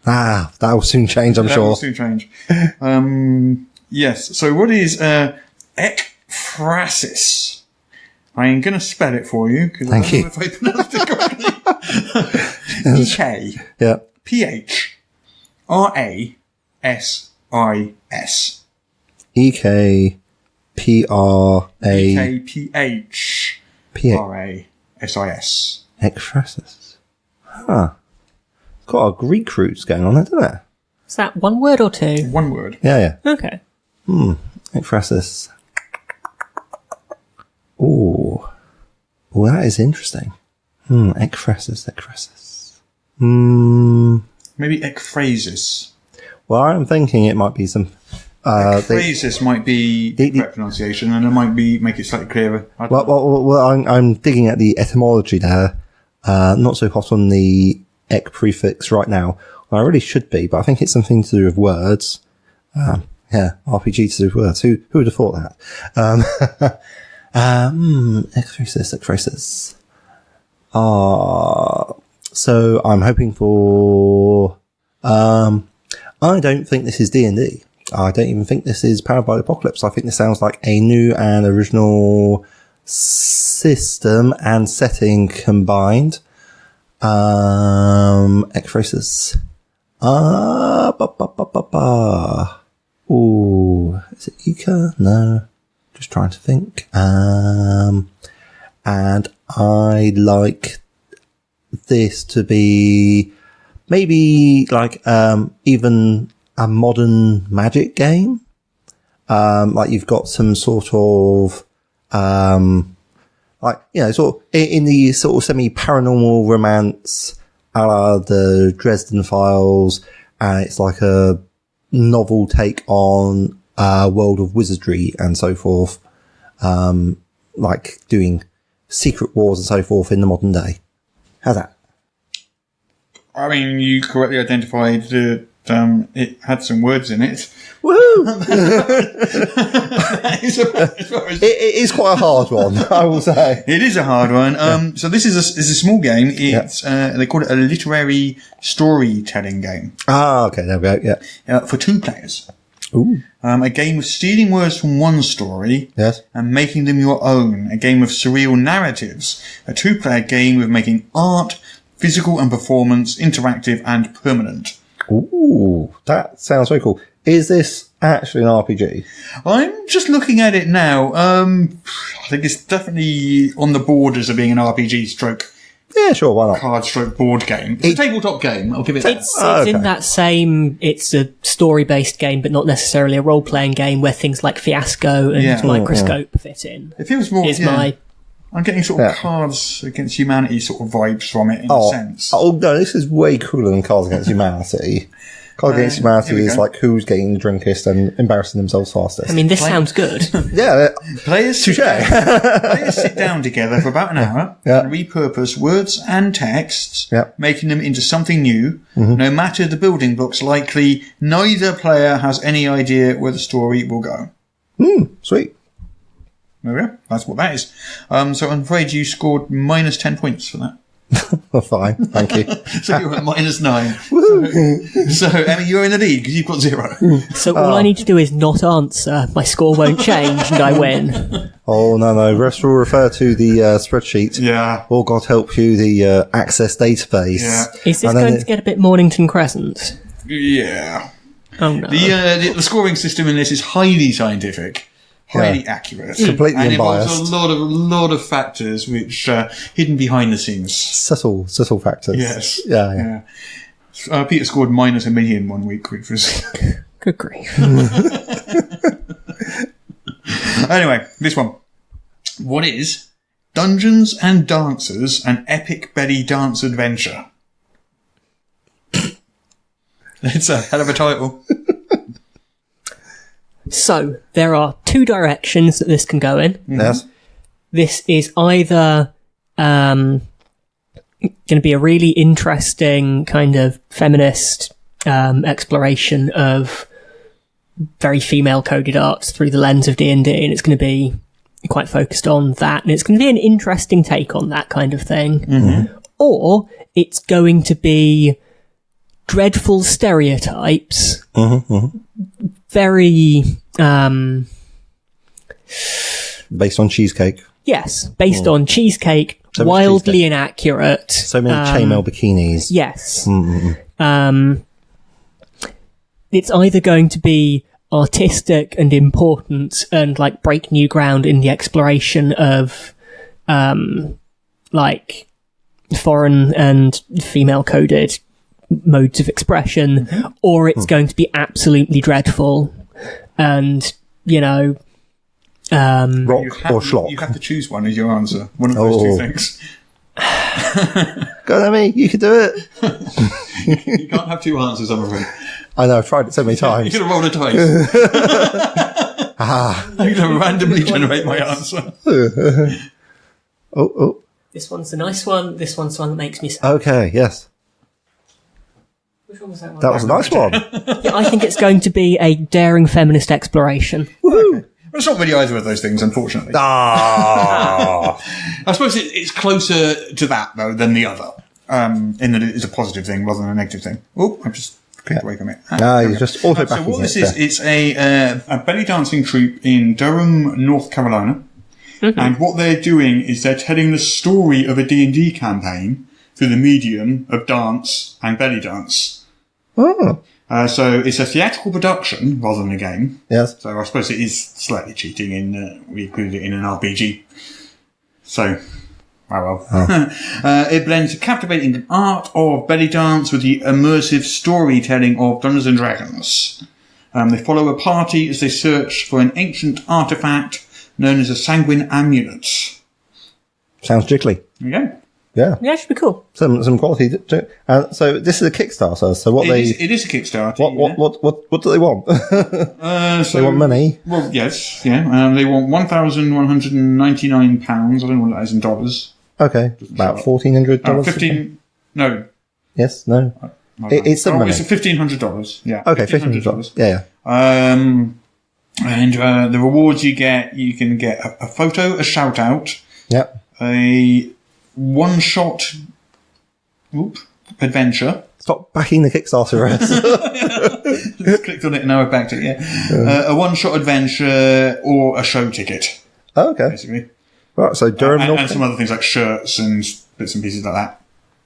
Ah, that will soon change, I'm sure. That will soon change. Yes. So what is ekphrasis? I am going to spell it for you because I don't know if I pronounced it correctly. E-K. Yeah. P-H-R-A-S-I-S. E-K-P-R-A-S-I-S. Ekphrasis. Huh. It's got our Greek roots going on there, doesn't it? Is that one word or two? One word. Yeah. Okay. Ekphrasis. Ooh. Well, that is interesting. Ekphrasis. Maybe ekphrasis. Well, I'm thinking it might be some... ekphrasis might be the correct pronunciation, and it might make it slightly clearer. Well, I'm digging at the etymology there. Not so hot on the ek prefix right now. Well, I really should be, but I think it's something to do with words. RPG to do with words. Who would have thought that? Ekphrasis. So I'm hoping for... I don't think this is D&D. I don't even think this is Powered by the Apocalypse. I think this sounds like a new and original system and setting combined. Ekphrasis. Ooh, is it Ika? No. Just trying to think. And I'd like this to be maybe like even a modern magic game. Like you've got some sort of like, you know, sort of in the sort of semi-paranormal romance a la the Dresden Files, and it's like a novel take on a world of wizardry and so forth, like doing secret wars and so forth in the modern day. How's that? I mean, you correctly identified that it had some words in it. Woohoo! It is quite a hard one, I will say. It is a hard one. So this is a small game. It's they call it a literary storytelling game. Ah, okay, there we go. Yeah, for 2 players. Ooh. A game of stealing words from one story and making them your own. A game of surreal narratives. A 2-player game with making art, physical and performance, interactive and permanent. Ooh, that sounds very cool. Is this actually an RPG? I'm just looking at it now. I think it's definitely on the borders of being an RPG stroke. Yeah, sure, why not? Card stroke board game. It's a tabletop game. I'll give it that. It's in that same, it's a story-based game, but not necessarily a role-playing game where things like Fiasco and Microscope fit in. It feels more... I'm getting sort of Cards Against Humanity sort of vibes from it in a sense. Oh, no, this is way cooler than Cards Against Humanity. Cards Against Humanity is like who's getting the drunkest and embarrassing themselves fastest. I mean, this sounds good. Yeah. Players sit down together for about an hour and repurpose words and texts, making them into something new. No matter the building blocks likely, neither player has any idea where the story will go. Sweet. There we go. That's what that is. So I'm afraid you scored minus 10 points for that. Well, fine. Thank you. So you're at minus 9. So Emmy, you're in the lead because you've got 0. So all I need to do is not answer. My score won't change and I win. Oh, no. Rest will refer to the spreadsheet. Yeah. Or God help you, the Access database. Yeah. Is this going to get a bit Mornington Crescent? Yeah. Oh, no. The scoring system in this is highly scientific. Highly accurate. Completely unbiased. And involves a lot of factors which are hidden behind the scenes. Subtle factors. Yes. Yeah. Peter scored minus $1 million one week, which was... Good grief. Anyway, this one. What is Dungeons and Dancers, an epic belly dance adventure? It's a hell of a title. So, there are 2 directions that this can go in. Yes. This is either going to be a really interesting kind of feminist exploration of very female-coded arts through the lens of D&D, and it's going to be quite focused on that, and it's going to be an interesting take on that kind of thing. Or it's going to be dreadful stereotypes, very... based on cheesecake. Yes, based on cheesecake, So wildly cheesecake. inaccurate. So many chainmail bikinis. Yes. It's either going to be artistic and important and like break new ground in the exploration of like foreign and female coded modes of expression, or it's going to be absolutely dreadful and, you know, Rock or schlock. You have to choose one as your answer. One of those two things. Go on, Emmy, you can do it. You can't have 2 answers, I'm afraid. I know, I've tried it so many You're times. going to roll a dice. You're going to randomly generate my answer. this one's a nice one, this one's the one that makes me sad. Okay, yes. Which one was that one? That was a nice one. Yeah, I think it's going to be a daring feminist exploration. Well, it's not really either of those things, unfortunately. Ah. I suppose it's closer to that, though, than the other. In that it's a positive thing rather than a negative thing. Oh, I've just clicked away from it. No, you're just auto So backing what this it. is, it's a belly dancing troupe in Durham, North Carolina. And what they're doing is they're telling the story of a D&D campaign through the medium of dance and belly dance. Oh. So it's a theatrical production rather than a game. Yes. So I suppose it is slightly cheating in we included it in an RPG. So, it blends the captivating art of belly dance with the immersive storytelling of Dungeons and Dragons. They follow a party as they search for an ancient artifact known as a sanguine amulet. Sounds jiggly. There you go. Yeah. Yeah, it should be cool. Some quality. So this is a Kickstarter. So what It is a Kickstarter. what do they want? They want money. Well, yes, yeah. They want £1,199. I don't know what that is in dollars. Okay, about $1,400. 15. No. Yes. No. It's some money. It's $1,500. Yeah. Okay, $1,500. Yeah. And the rewards you can get a photo, a shout out, a one-shot adventure. Stop backing the Kickstarter. Just clicked on it and now I've backed it, a one-shot adventure or a show ticket. Oh, okay. Basically. Right, so Durham, and some other things like shirts and bits and pieces like that.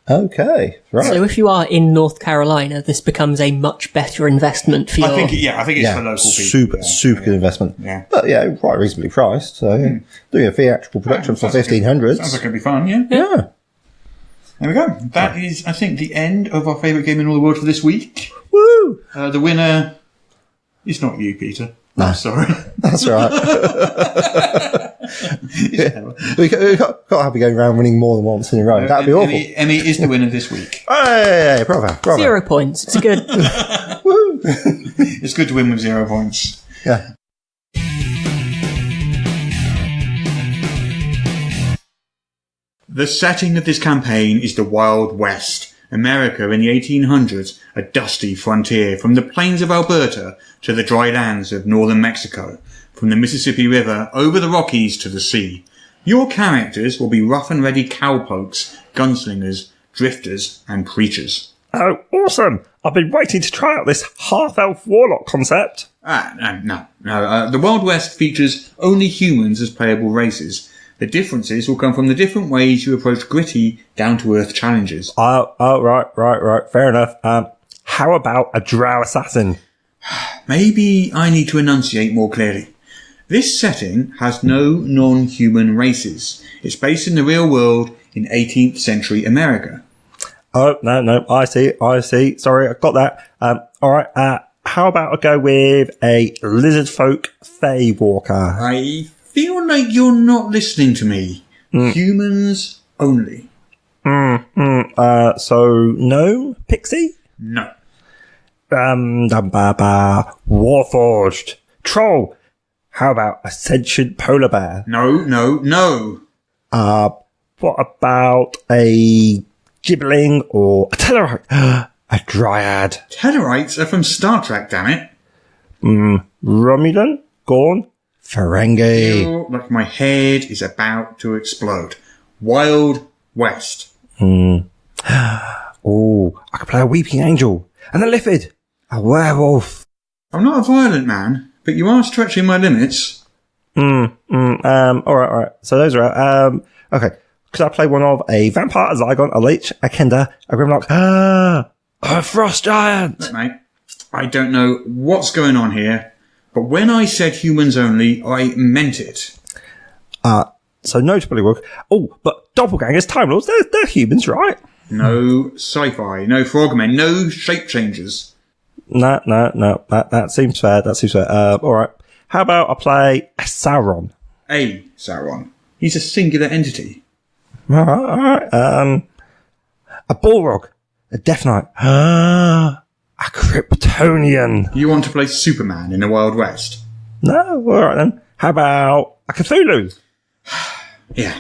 Okay, right. So if you are in North Carolina, this becomes a much better investment for your... I think it's for local people. Super good investment. Yeah. But quite reasonably priced. So doing a theatrical production for $1,500. Sounds like it'd be fun, yeah. Yeah. There we go. That is, I think, the end of our favourite game in all the world for this week. Woo! The winner is not you, Peter. No. I'm sorry. That's right. We can't have you going around winning more than once in a row. That'd be awful. Emmy is the winner this week. Hey, bravo. 0 points. It's a good... Woo! It's good to win with 0 points. Yeah. The setting of this campaign is the Wild West, America in the 1800s, a dusty frontier from the plains of Alberta to the dry lands of northern Mexico, from the Mississippi River over the Rockies to the sea. Your characters will be rough and ready cowpokes, gunslingers, drifters, and preachers. Oh, awesome! I've been waiting to try out this half-elf warlock concept. No. The Wild West features only humans as playable races. The differences will come from the different ways you approach gritty, down-to-earth challenges. Oh, right. Fair enough. How about a drow assassin? Maybe I need to enunciate more clearly. This setting has no non-human races. It's based in the real world in 18th century America. Oh, no, I see. Sorry, I got that. Alright, how about I go with a lizard folk fae walker? I feel like you're not listening to me. Humans only. So no pixie? No. Warforged. Troll. How about a sentient polar bear? No. What about a gibbling or a Tellarite? A dryad. Tellarites are from Star Trek, damn it. Romulan? Gorn? Ferengi. Feel like my head is about to explode. Wild West. Oh, I could play a weeping angel. And a liffid. A werewolf. I'm not a violent man, but you are stretching my limits. Alright. So those are okay. Could I play one of a vampire, a Zygon, a Lich, a Kender, a Grimlock, a Frost Giant? Look, mate, I don't know what's going on here, but when I said humans only, I meant it. So no to Bullywug. Oh, but doppelgangers, Time Lords, they're humans, right? No sci-fi, no frogmen, no shape changers. No. That seems fair. Alright. How about I play a Sauron? A Sauron. He's a singular entity. Alright. A Balrog. A Death Knight. A Kryptonian. You want to play Superman in the Wild West? No, alright then. How about a Cthulhu? Yeah.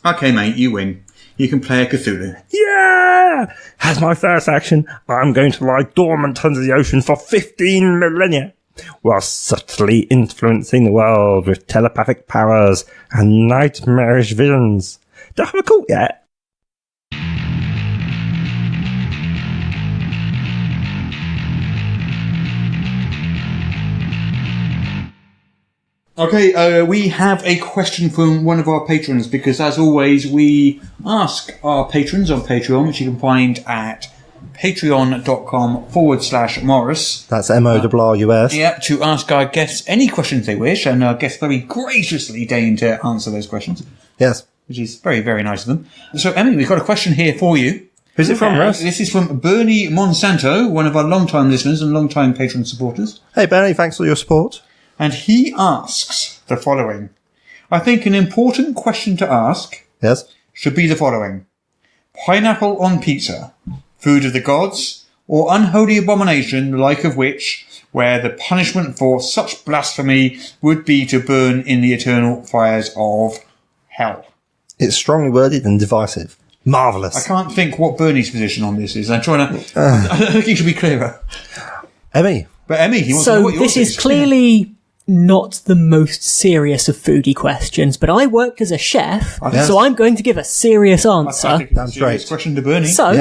Okay, mate, you win. You can play a Cthulhu. Yeah! As my first action, I'm going to lie dormant under the ocean for 15 millennia, while subtly influencing the world with telepathic powers and nightmarish visions. Do I have a cult yet? Okay, we have a question from one of our patrons, because as always, we ask our patrons on Patreon, which you can find at patreon.com/Morrus. That's MORRUS. Yeah, to ask our guests any questions they wish, and our guests very graciously deign to answer those questions. Yes. Which is very, very nice of them. So, Emmy, we've got a question here for you. Who's it from, Russ? This is from Bernie Monsanto, one of our long-time listeners and long-time patron supporters. Hey, Bernie, thanks for your support. And he asks the following. I think an important question to ask should be the following. Pineapple on pizza, food of the gods, or unholy abomination the like of which, where the punishment for such blasphemy would be to burn in the eternal fires of hell? It's strongly worded and divisive. Marvellous. I can't think what Bernie's position on this is. I'm trying to... I think he should be clearer. Emmy. But Emmy, he wants to know what yours this is clearly not the most serious of foodie questions, but I worked as a chef, so I'm going to give a serious answer. I think it's a serious question to Bernie. So,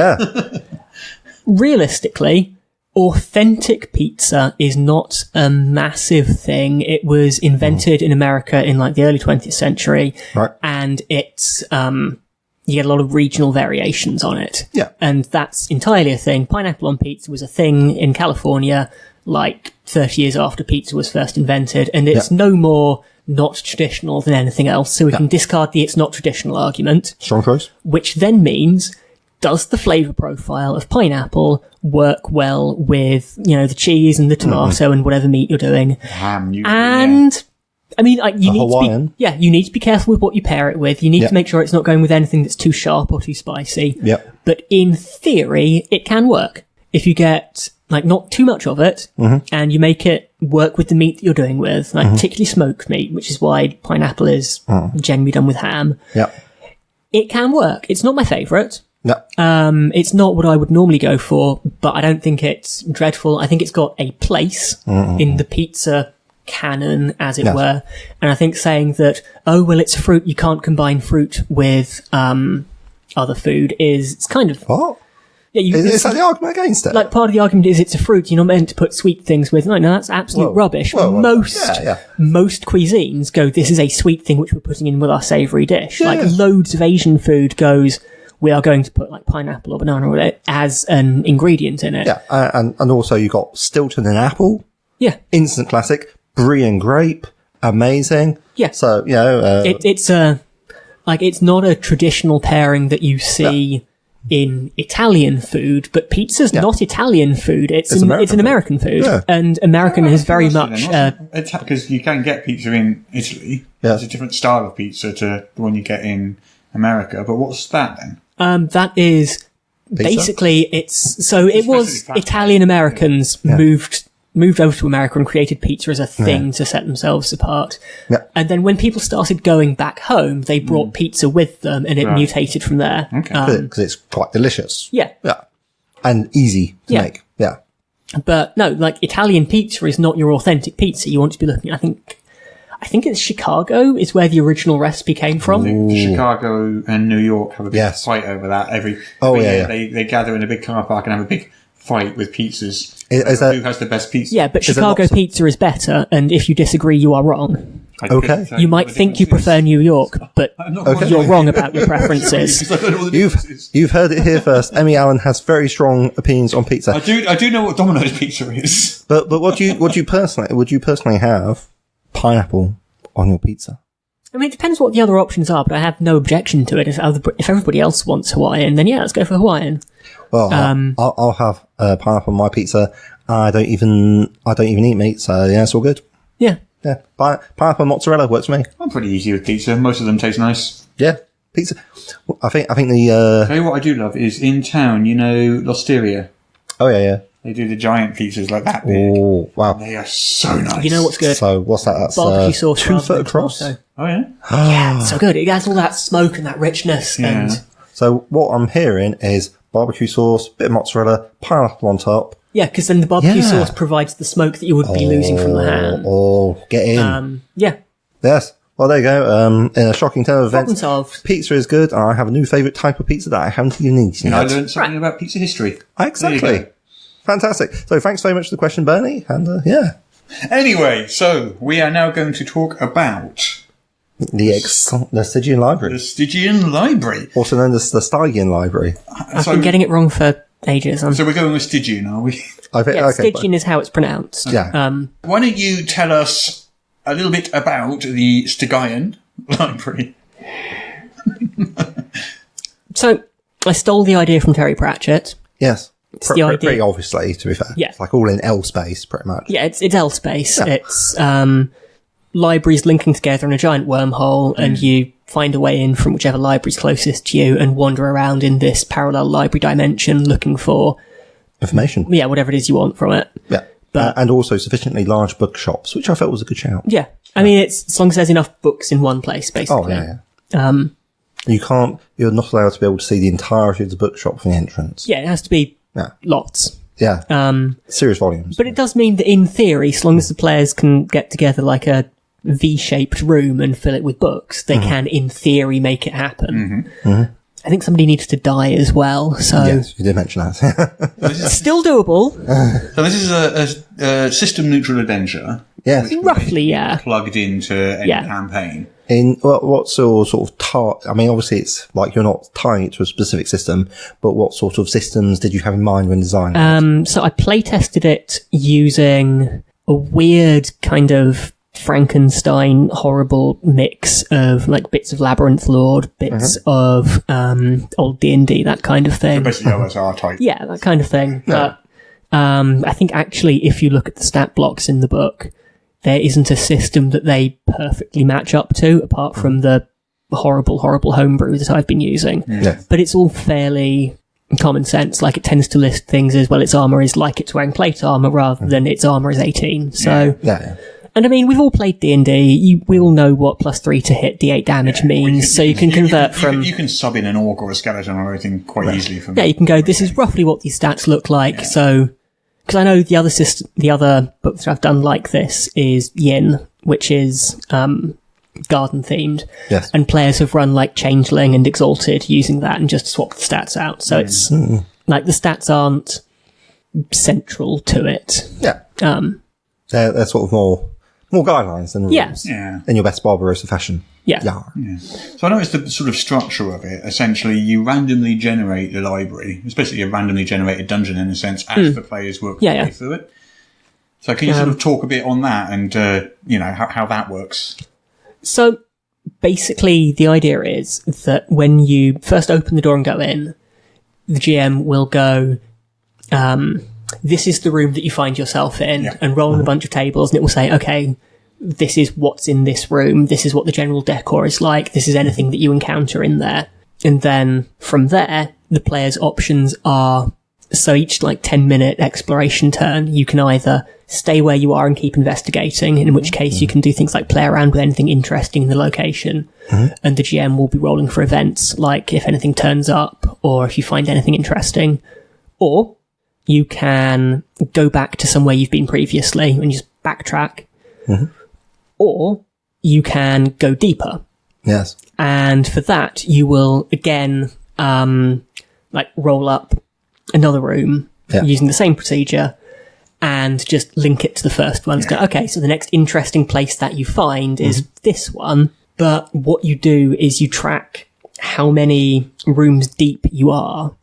realistically, authentic pizza is not a massive thing. It was invented in America in like the early 20th century, and it's you get a lot of regional variations on it. Yeah. And that's entirely a thing. Pineapple on pizza was a thing in California like 30 years after pizza was first invented, and it's no more not traditional than anything else, so we can discard the it's not traditional argument. Strong choice. Which then means, does the flavour profile of pineapple work well with, you know, the cheese and the tomato and whatever meat you're doing? Ham, I mean, you need to be careful with what you pair it with. You need to make sure it's not going with anything that's too sharp or too spicy. Yep. But in theory, it can work. If you get like not too much of it, and you make it work with the meat that you're doing with, like particularly smoked meat, which is why pineapple is generally done with ham. Yeah. It can work. It's not my favourite. No. It's not what I would normally go for, but I don't think it's dreadful. I think it's got a place in the pizza canon, as it were. And I think saying that, oh, well, it's fruit, you can't combine fruit with other food it's kind of... What? Yeah, is that the argument against it? Like, part of the argument is it's a fruit, you're not meant to put sweet things with. No, that's absolute rubbish. Most cuisines go, this is a sweet thing which we're putting in with our savoury dish. Yeah. Like, loads of Asian food goes, we are going to put, like, pineapple or banana or whatever as an ingredient in it. Yeah, and also you got Stilton and apple. Yeah. Instant classic. Brie and grape. Amazing. Yeah. So, you know... it's not a traditional pairing that you see... in Italian food, but pizza's not Italian food. It's an American food. Yeah. And American is very much... because you can get pizza in Italy. Yeah. It's a different style of pizza to the one you get in America. But what's that then? That is... Pizza? Basically, it was Italian Americans moved over to America and created pizza as a thing to set themselves apart. Yeah. And then when people started going back home, they brought pizza with them and it mutated from there. Okay. Because it's quite delicious. Yeah. Yeah. And easy to make. Yeah. But no, like Italian pizza is not your authentic pizza. You want to be looking, I think it's Chicago is where the original recipe came from. Chicago and New York have a big fight over that. Every year they gather in a big car park and have a big fight with pizzas. Who has the best pizza? Yeah, but Chicago pizza is better, and if you disagree, you are wrong. Okay. You might think you prefer New York, but you're wrong about your preferences. You've heard it here first. Emmy Allen has very strong opinions on pizza. I do know what Domino's pizza is. But would you personally have pineapple on your pizza? I mean, it depends what the other options are, but I have no objection to it. If everybody else wants Hawaiian, then let's go for Hawaiian. Well, I'll have pineapple on my pizza. I don't even eat meat, so it's all good. Yeah. Yeah. Pineapple and mozzarella works for me. I'm pretty easy with pizza. Most of them taste nice. Yeah. Pizza. I think the... Tell you what I do love is in town, L'Osteria. Oh, yeah. They do the giant pizzas like that big. Oh, wow. They are so nice. You know what's good? So, what's that? That's barbecue sauce 2 foot across. Oh, yeah? Yeah, it's so good. It has all that smoke and that richness. Yeah. And so, what I'm hearing is barbecue sauce, bit of mozzarella, pineapple on top. Yeah, because then the barbecue sauce provides the smoke that you would be losing from the ham. Oh, get in. Yeah. Yes. Well, there you go. In a shocking turn of events, solved. Pizza is good. I have a new favourite type of pizza that I haven't even eaten yet. I learned something about pizza history. Exactly. Fantastic. So thanks very much for the question, Bernie. And Anyway, so we are now going to talk about the Stygian Library. The Stygian Library. Also known as the Stygian Library. I've been getting it wrong for ages. So we're going with Stygian, are we? Stygian is how it's pronounced. Yeah. Why don't you tell us a little bit about the Stygian Library? So, I stole the idea from Terry Pratchett. Yes. It's the idea. Pretty obviously, to be fair. Yeah. It's like all in L space, pretty much. Yeah, it's L space. Yeah. It's libraries linking together in a giant wormhole, and you find a way in from whichever library's closest to you and wander around in this parallel library dimension looking for information. Yeah, whatever it is you want from it. Yeah. And also sufficiently large bookshops, which I felt was a good shout. Yeah. I mean, it's as long as there's enough books in one place, basically. Oh, yeah. You're not allowed to be able to see the entirety of the bookshop from the entrance. Yeah, it has to be lots. Yeah. Serious volumes. But it does mean that in theory, as long as the players can get together like a V-shaped room and fill it with books, they can, in theory, make it happen. I think somebody needs to die as well, so... Yes, you did mention that. It's still doable. So this is a system-neutral adventure. Yes. Roughly, yeah. Plugged into a campaign. In what's your sort of I mean, obviously it's like you're not tying it to a specific system, but what sort of systems did you have in mind when designing it? So I play tested it using a weird kind of Frankenstein horrible mix of like bits of Labyrinth Lord, bits of old D&D, that kind of thing. So basically OSR type. Yeah, that kind of thing. Yeah. But I think actually if you look at the stat blocks in the book, there isn't a system that they perfectly match up to, apart from the horrible homebrew that I've been using. Yeah. But it's all fairly common sense. Like, it tends to list things as, well, its armour is like it's wearing plate armour rather than its armour is 18. So, and I mean, we've all played D&D. We all know what +3 to hit D8 damage means. So you can convert from... You can sub in an orc or a skeleton or anything quite easily from... Yeah, you can go, this is roughly what these stats look like. Yeah. So, because I know the other books that I've done like this is Yin, which is garden themed. Yes. And players have run like Changeling and Exalted using that and just swapped the stats out. So it's like the stats aren't central to it. Yeah. They're sort of more guidelines than rules. Yeah. In your best Barbarossa fashion. Yeah. So I noticed the sort of structure of it. Essentially, you randomly generate the library, especially a randomly generated dungeon in a sense, as the players work their way through it. So can you sort of talk a bit on that and, how that works? So basically, the idea is that when you first open the door and go in, the GM will go, this is the room that you find yourself in, and roll on a bunch of tables, and it will say, okay, this is what's in this room, this is what the general decor is like, this is anything that you encounter in there. And then from there, the player's options are, so each 10-minute exploration turn, you can either stay where you are and keep investigating, in which case you can do things like play around with anything interesting in the location, and the GM will be rolling for events, like if anything turns up, or if you find anything interesting. Or you can go back to somewhere you've been previously and just backtrack. Or you can go deeper. Yes. And for that, you will again, roll up another room using the same procedure and just link it to the first one. Go, okay, so the next interesting place that you find is this one. But what you do is you track how many rooms deep you are.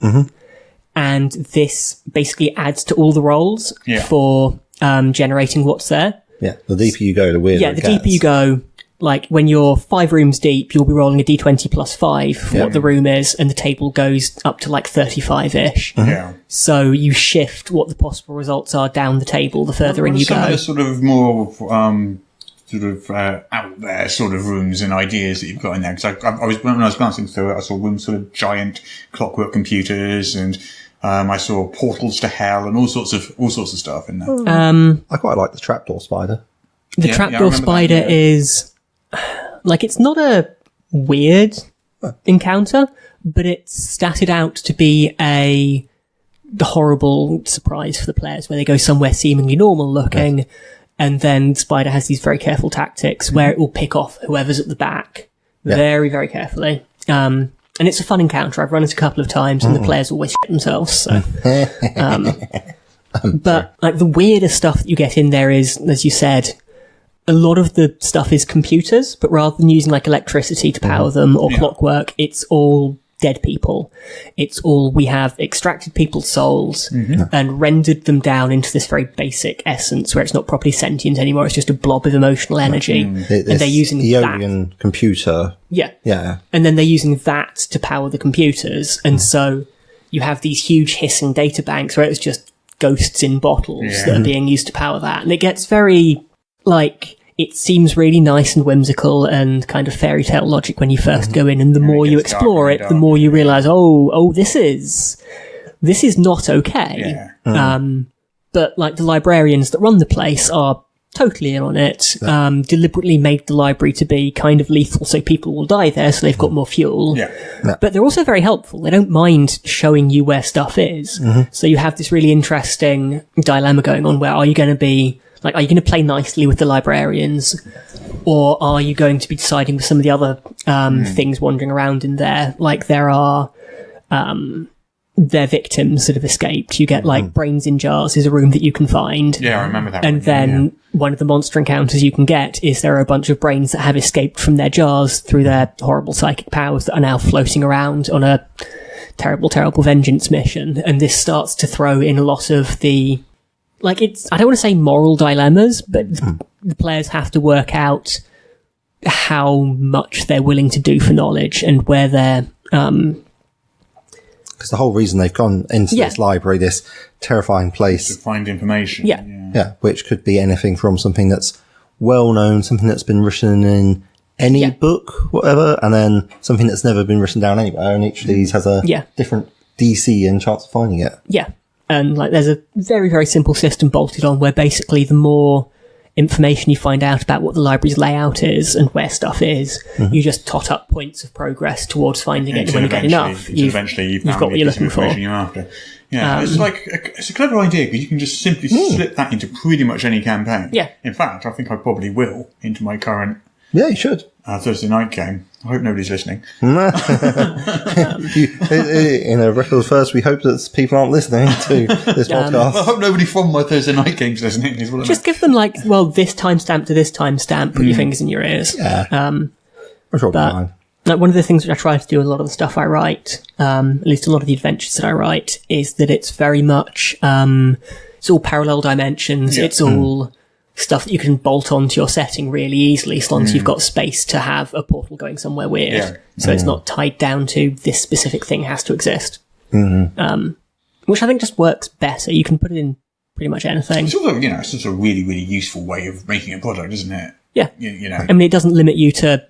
And this basically adds to all the rolls for generating what's there. Yeah, the deeper you go, the weirder it gets. Yeah, the deeper you go, like when you're 5 rooms deep, you'll be rolling a d20 plus 5 for what the room is, and the table goes up to 35-ish. Yeah. So you shift what the possible results are down the table the further in you go. Some of the sort of more out there sort of rooms and ideas that you've got in there. Because when I was glancing through it, I saw rooms sort of giant clockwork computers, and I saw portals to hell and all sorts of stuff in there. I quite like the trapdoor spider. The trapdoor spider is it's not a weird encounter, but it's statted out to be a horrible surprise for the players, where they go somewhere seemingly normal looking, and then the spider has these very careful tactics where it will pick off whoever's at the back very, very carefully. And it's a fun encounter. I've run it a couple of times, and the players always shit themselves. So, but the weirdest stuff that you get in there is, as you said, a lot of the stuff is computers, but rather than using electricity to power them or clockwork, it's all dead people. It's all, we have extracted people's souls and rendered them down into this very basic essence where it's not properly sentient anymore. It's just a blob of emotional energy. And they're using Eolian computer. Yeah. And then they're using that to power the computers. And so you have these huge hissing data banks where it's just ghosts in bottles that are being used to power that. And it gets very, it seems really nice and whimsical and kind of fairy tale logic when you first go in, and the more you explore it, the more you realise, this is not okay. But the librarians that run the place are totally in on it, deliberately made the library to be kind of lethal so people will die there, so they've got more fuel. But they're also very helpful. They don't mind showing you where stuff is. So you have this really interesting dilemma going on where are you going to be are you going to play nicely with the librarians, or are you going to be deciding with some of the other things wandering around in there? There are their victims that have escaped. You get brains in jars is a room that you can find. Yeah, I remember that. And then one of the monster encounters you can get is there are a bunch of brains that have escaped from their jars through their horrible psychic powers that are now floating around on a terrible, terrible vengeance mission. And this starts to throw in a lot of the I don't want to say moral dilemmas, but the players have to work out how much they're willing to do for knowledge and where they're, because the whole reason they've gone into this library, this terrifying place, to find information. Yeah, which could be anything from something that's well known, something that's been written in any book, whatever, and then something that's never been written down anywhere, and each of these has a different DC and chance of finding it. Yeah. And like there's a very, very simple system bolted on where basically the more information you find out about what the library's layout is and where stuff is, you just tot up points of progress towards finding it. And when you get enough, you've got what you're looking for. You're after. Yeah, it's a clever idea because you can just simply slip that into pretty much any campaign. Yeah. In fact, I think I probably will into my current Yeah, you should. Thursday night game. I hope nobody's listening. In a record first, we hope that people aren't listening to this podcast. I hope nobody from my Thursday night game's listening. Just give them this timestamp to this timestamp, put your fingers in your ears. Yeah. I'm sure it'll be fine. Like one of the things which I try to do with a lot of the stuff I write, at least a lot of the adventures that I write, is that it's very much, it's all parallel dimensions. Yeah. It's all stuff that you can bolt onto your setting really easily, as long as you've got space to have a portal going somewhere weird. Yeah. So it's not tied down to this specific thing has to exist. Which I think just works better. You can put it in pretty much anything. It's also, it's just a really, really useful way of making a product, isn't it? Yeah. I mean, it doesn't limit you to,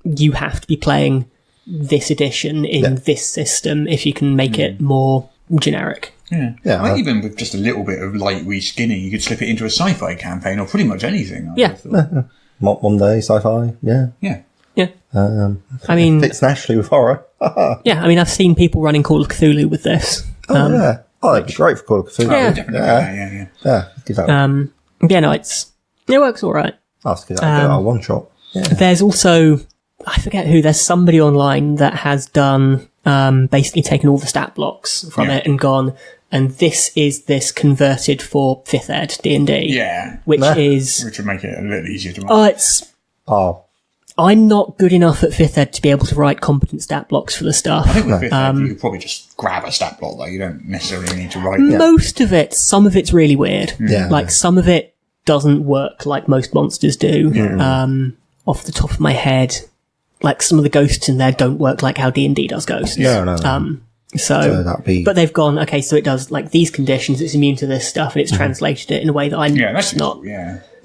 you have to be playing this edition in this system if you can make it more generic. Yeah. Even with just a little bit of light reskinning, you could slip it into a sci-fi campaign or pretty much anything. Monday sci-fi, yeah. I mean, fits naturally with horror. Yeah, I mean, I've seen people running Call of Cthulhu with this. Yeah, it'd be great for Call of Cthulhu. Give that it works all right. I'll have to give that a one shot. Yeah. There's also, I forget who, there's somebody online that has done, basically taken all the stat blocks from it and gone, and this is this converted for 5th ed D&D. Yeah. Which would make it a little easier to write. I'm not good enough at 5th ed to be able to write competent stat blocks for the stuff. I think with 5th ed, you could probably just grab a stat block, though. You don't necessarily need to write it. Most of it, some of it's really weird. Yeah. Like, some of it doesn't work like most monsters do. Off the top of my head, like, some of the ghosts in there don't work like how D&D does ghosts. No. So that'd be... But they've gone, okay, so it does, like, these conditions, it's immune to this stuff, and it's translated it in a way that I'm not.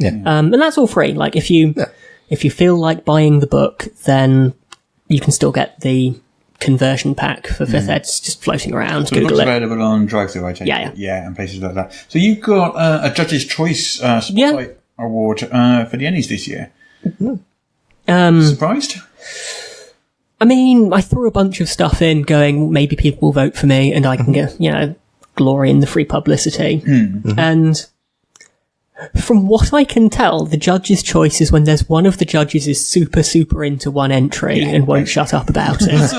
And that's all free. Like, if you feel like buying the book, then you can still get the conversion pack for 5th ed just floating around. So Google it's available on Drive-Thru, I take it. Yeah, and places like that. So you've got a Judge's Choice Spotlight Award for the Ennies this year. Surprised? I mean, I threw a bunch of stuff in going, maybe people will vote for me and I can get, glory in the free publicity. And from what I can tell, the judge's choice is when there's one of the judges is super, super into one entry and won't shut up about it.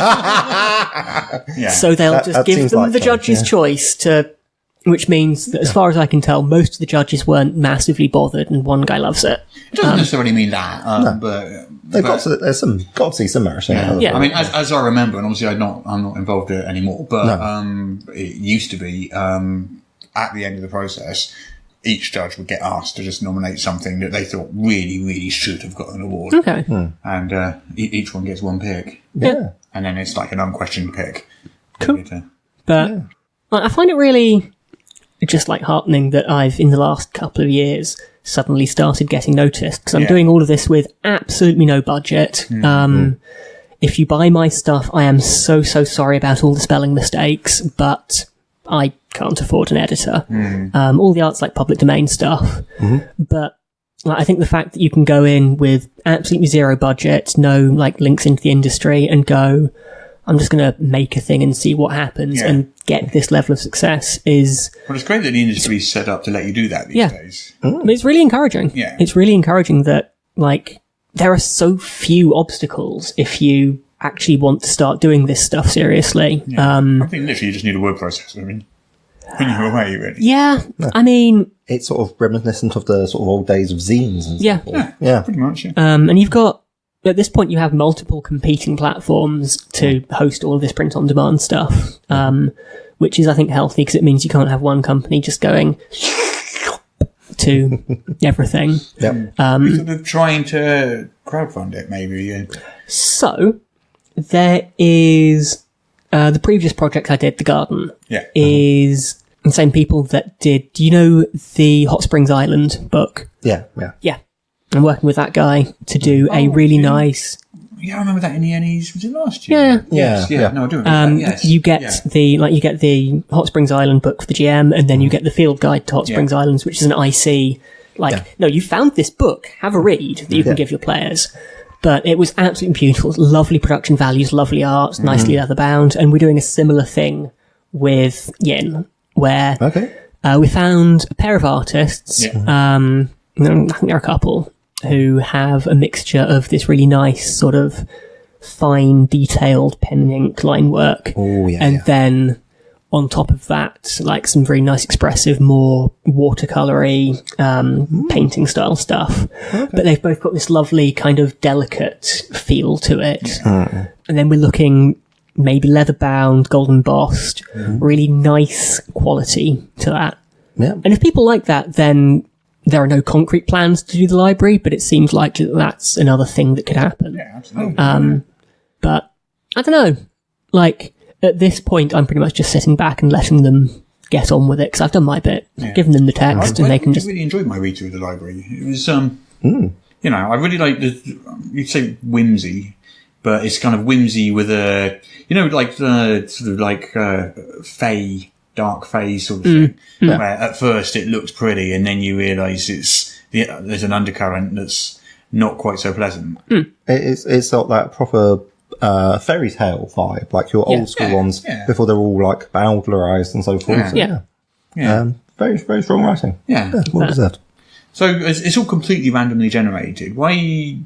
So they'll just give them the judge's choice which means that as far as I can tell, most of the judges weren't massively bothered and one guy loves it. It doesn't necessarily mean that, but... got to see some merit. I mean, as I remember, and obviously I'm not involved in it anymore, but it used to be, at the end of the process, each judge would get asked to just nominate something that they thought really, really should have got an award. Okay. And each one gets one pick. Yeah. And then it's like an unquestioned pick. Cool. But I find it really just like heartening that I've, in the last couple of years, suddenly started getting noticed, because I'm doing all of this with absolutely no budget. If you buy my stuff, I am so sorry about all the spelling mistakes, but I can't afford an editor. All the art's like public domain stuff, but I think the fact that you can go in with absolutely zero budget, no like links into the industry, and go, I'm just going to make a thing and see what happens and get this level of success is... Well, it's great that the industry's set up to let you do that these days. It's really encouraging. Yeah. It's really encouraging that, like, there are so few obstacles if you actually want to start doing this stuff seriously. I think literally you just need a word processor. I mean, when you're away, really. Yeah. I mean... It's sort of reminiscent of the sort of old days of zines and stuff. Yeah, pretty much, and you've got... At this point, you have multiple competing platforms to host all of this print-on-demand stuff, which is, I think, healthy, because it means you can't have one company just going to everything. Sort of trying to crowdfund it, maybe. So, there is... the previous project I did, The Garden, is the same people that did... Do you know the Hot Springs Island book? Yeah. I'm working with that guy to do a really nice... I remember that in the ENnies. Was it last year? Yeah. Yeah. No, I do remember that. Yes. You get the Hot Springs Island book for the GM, and then you get the field guide to Hot Springs Islands, which is an IC. No, you found this book. Have a read that you can give your players. But it was absolutely beautiful. Lovely production values, lovely art, nicely leather bound, and we're doing a similar thing with Yin, where we found a pair of artists. I think there are a couple who have a mixture of this really nice sort of fine, detailed pen and ink line work. Then on top of that, like some very nice, expressive, more watercolory painting style stuff. But they've both got this lovely kind of delicate feel to it. And then we're looking maybe leather bound, gold embossed, really nice quality to that. And if people like that, then there are no concrete plans to do the library, but it seems like that's another thing that could happen. Yeah, absolutely. But I don't know. Like, at this point, I'm pretty much just sitting back and letting them get on with it, because I've done my bit. Given them the text, and they can just... I really enjoyed my read through the library. It was, I really like you'd say whimsy, but it's kind of whimsy with a, like the sort of like fey, dark fey sort of thing, where at first it looks pretty, and then you realise there's an undercurrent that's not quite so pleasant. It's got that proper fairy tale vibe, like your old school ones before they're all like bowdlerized and so forth. Very, very strong writing. Well deserved. So it's all completely randomly generated. Why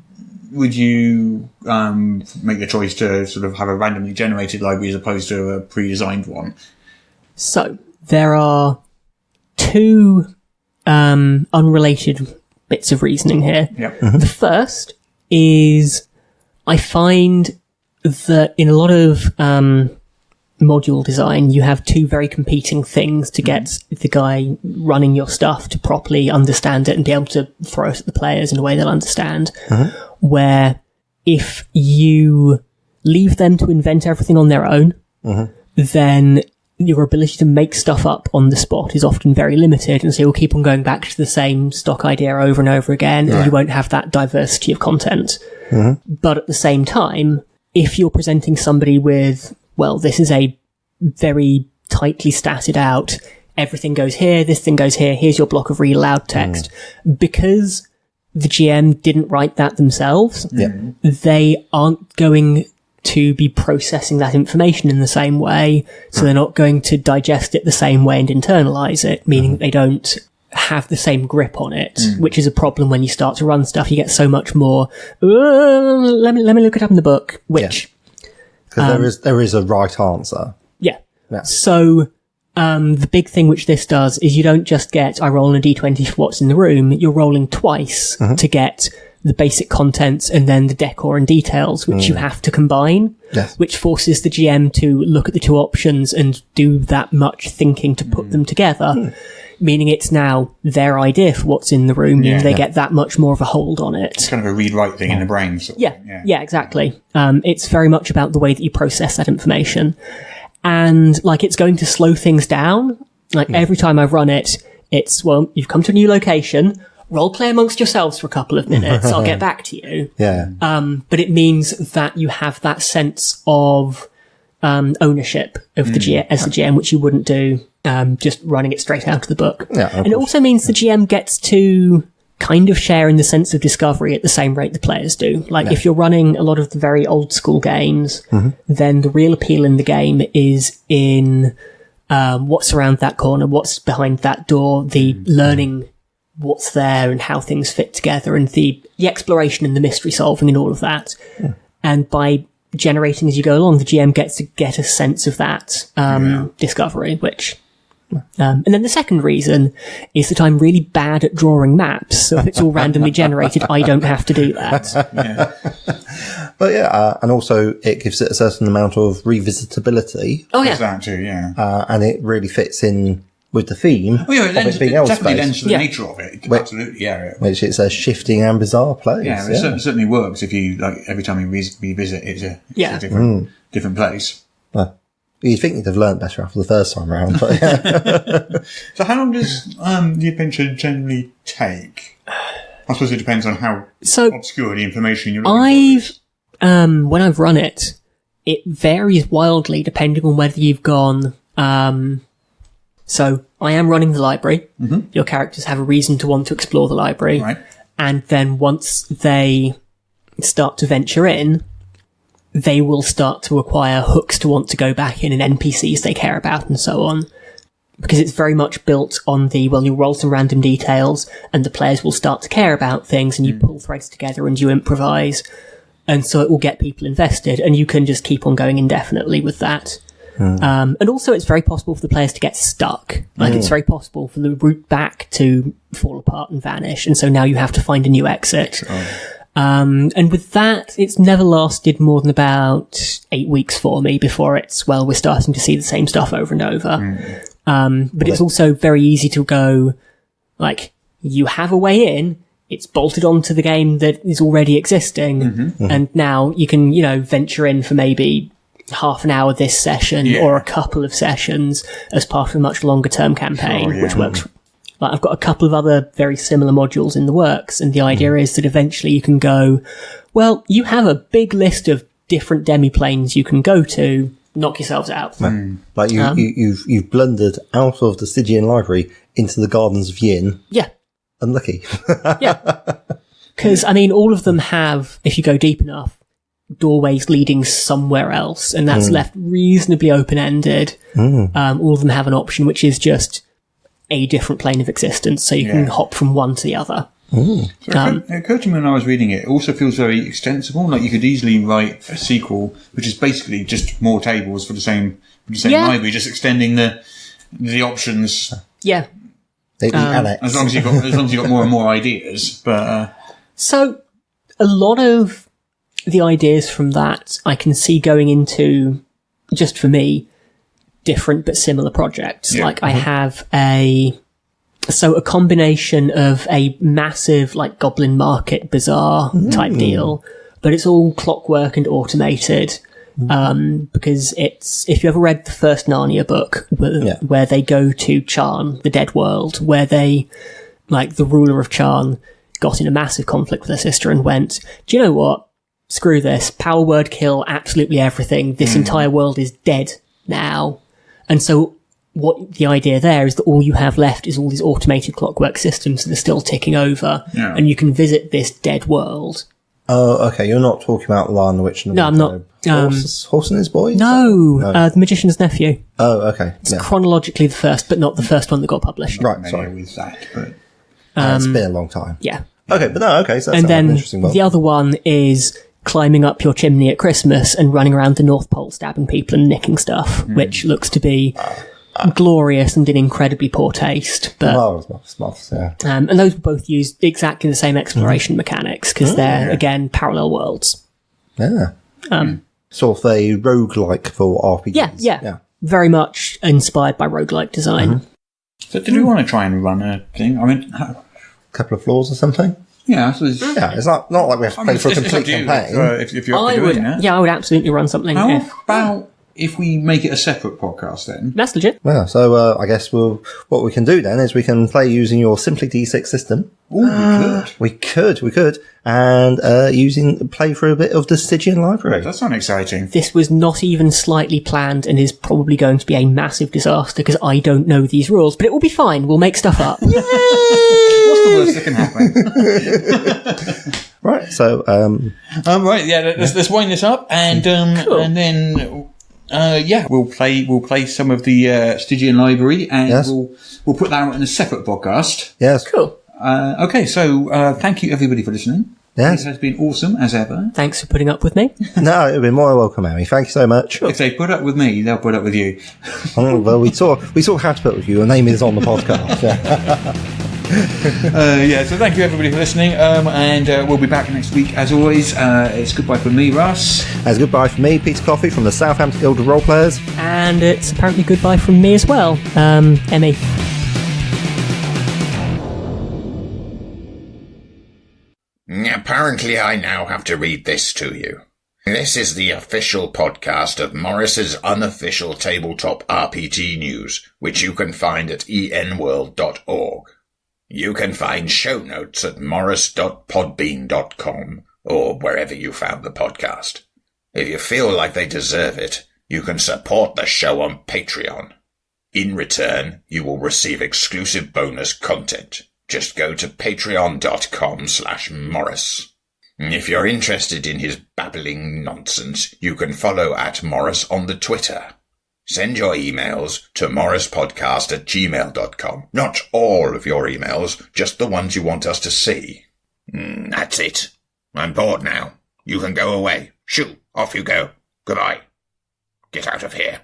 would you make the choice to sort of have a randomly generated library as opposed to a pre-designed one? So there are two unrelated bits of reasoning here. The first is I find that in a lot of module design, you have two very competing things to get the guy running your stuff to properly understand it and be able to throw it at the players in a way they'll understand. Where if you leave them to invent everything on their own, then your ability to make stuff up on the spot is often very limited, and so you'll keep on going back to the same stock idea over and over again, and you won't have that diversity of content. But at the same time, if you're presenting somebody with, well, this is a very tightly statted out, everything goes here, this thing goes here, here's your block of read aloud text, because the GM didn't write that themselves, they aren't going to be processing that information in the same way, so they're not going to digest it the same way and internalize it, meaning that they don't have the same grip on it, which is a problem when you start to run stuff. You get so much more, let me look it up in the book, which... Because there is a right answer. So, the big thing which this does is you don't just get, I roll a d20 for what's in the room, you're rolling twice to get the basic contents and then the decor and details, which you have to combine, which forces the GM to look at the two options and do that much thinking to put them together, meaning it's now their idea for what's in the room, meaning they get that much more of a hold on it. It's kind of a read-write thing in the brain. Sort of thing. Yeah, exactly. It's very much about the way that you process that information. And, like, it's going to slow things down. Like, every time I've run it, it's, well, you've come to a new location, role play amongst yourselves for a couple of minutes, I'll get back to you. But it means that you have that sense of ownership of the GM, as the GM, which you wouldn't do just running it straight out of the book. And it also means the GM gets to kind of share in the sense of discovery at the same rate the players do. Like, if you're running a lot of the very old school games, then the real appeal in the game is in what's around that corner, what's behind that door, the learning what's there and how things fit together, and the exploration and the mystery solving and all of that. And by generating as you go along, the GM gets to get a sense of that discovery, which... and then the second reason is that I'm really bad at drawing maps, so if it's all randomly generated, I don't have to do that. But and also it gives it a certain amount of revisitability. That too, and it really fits in with the theme of it being Elspeth. Definitely lends to the nature of it. Absolutely, Which it's a shifting and bizarre place. It certainly works if you, like, every time you revisit, it's a different place. You'd think you'd have learnt better after the first time around. But So how long does the adventure generally take? I suppose it depends on how obscure the information you're looking for is. when I've run it, it varies wildly depending on whether you've gone... So I am running the library. Mm-hmm. Your characters have a reason to want to explore the library. Right. And then once they start to venture in, they will start to acquire hooks to want to go back in and NPCs they care about and so on. Because it's very much built on you roll some random details and the players will start to care about things and you pull threads together and you improvise. And so it will get people invested and you can just keep on going indefinitely with that. And also it's very possible for the players to get stuck. Like it's very possible for the route back to fall apart and vanish. And so now you have to find a new exit. And with that, it's never lasted more than about 8 weeks for me before we're starting to see the same stuff over and over. But it's also very easy to go, like, you have a way in, it's bolted onto the game that is already existing, and now you can, venture in for maybe half an hour this session or a couple of sessions as part of a much longer term campaign, which works. Like, I've got a couple of other very similar modules in the works, and the idea is that eventually you can go, well, you have a big list of different demi-planes you can go to, knock yourselves out. Like you've blundered out of the Stygian Library into the Gardens of Yin. Yeah. Unlucky. Yeah. Because, all of them have, if you go deep enough, doorways leading somewhere else, and that's left reasonably open-ended. All of them have an option, which is just a different plane of existence, so you can hop from one to the other. So it occurred to me when I was reading it also feels very extensible. Like you could easily write a sequel, which is basically just more tables for the same library, just extending the options. Yeah. As long as you've got more and more ideas. But so a lot of the ideas from that I can see going into, just for me, different but similar projects. Like I have a combination of a massive like Goblin Market Bazaar type deal, but it's all clockwork and automated. Because if you ever read the first Narnia book where they go to Charn, the dead world, where the ruler of Charn got in a massive conflict with her sister and went, do you know what? Screw this. Power word kill absolutely everything. This entire world is dead now. And so what the idea there is that all you have left is all these automated clockwork systems that are still ticking over, and you can visit this dead world. Oh, okay. You're not talking about Lion the Witch and the No, I'm not. Horse and His Boys? No. The Magician's Nephew. Oh, okay. It's chronologically the first, but not the first one that got published. Right, sorry. With that, but it's been a long time. Yeah. Okay, but no, okay. So that's an interesting world. The other one is climbing up your chimney at Christmas and running around the North Pole stabbing people and nicking stuff, which looks to be glorious and in incredibly poor taste. But and those both use exactly the same exploration mechanics because they're again parallel worlds. Yeah. Sort of a roguelike for RPGs. Yeah. Very much inspired by roguelike design. So did we want to try and run a thing? A couple of floors or something? Yeah, so it's not like we have to play for a complete campaign. If you're up for doing that. Yeah, I would absolutely run something. How about if we make it a separate podcast then? That's legit. Yeah, so I guess what we can do then is we can play using your Simply D6 system. Oh, we could. We could. And play for a bit of the Stygian Library. That sounds exciting. This was not even slightly planned and is probably going to be a massive disaster because I don't know these rules, but it will be fine. We'll make stuff up. Yay! What's the worst that can happen? Right, so... right, yeah, let's wind this up and cool. And then... we'll play some of the Stygian Library, and we'll put that out in a separate podcast. Yes, cool. Okay, so thank you everybody for listening. Yes, this has been awesome as ever. Thanks for putting up with me. No, you've been more than welcome, Emmy. Thank you so much. If they put up with me, they'll put up with you. Well, we saw how to put up with you. Your name is on the podcast. So thank you everybody for listening, and we'll be back next week as always. It's goodbye from me, Russ. It's goodbye from me, Peter Coffey from the Southampton Guild of Roleplayers, and it's apparently goodbye from me as well, Emmy. Apparently I now have to read this to you. This is the official podcast of Morris's unofficial tabletop RPG news, which you can find at enworld.org. You can find show notes at morris.podbean.com, or wherever you found the podcast. If you feel like they deserve it, you can support the show on Patreon. In return, you will receive exclusive bonus content. Just go to patreon.com/Morrus. If you're interested in his babbling nonsense, you can follow at Morrus on the Twitter. Send your emails to morruspodcast@gmail.com. Not all of your emails, just the ones you want us to see. That's it. I'm bored now. You can go away. Shoo, off you go. Goodbye. Get out of here.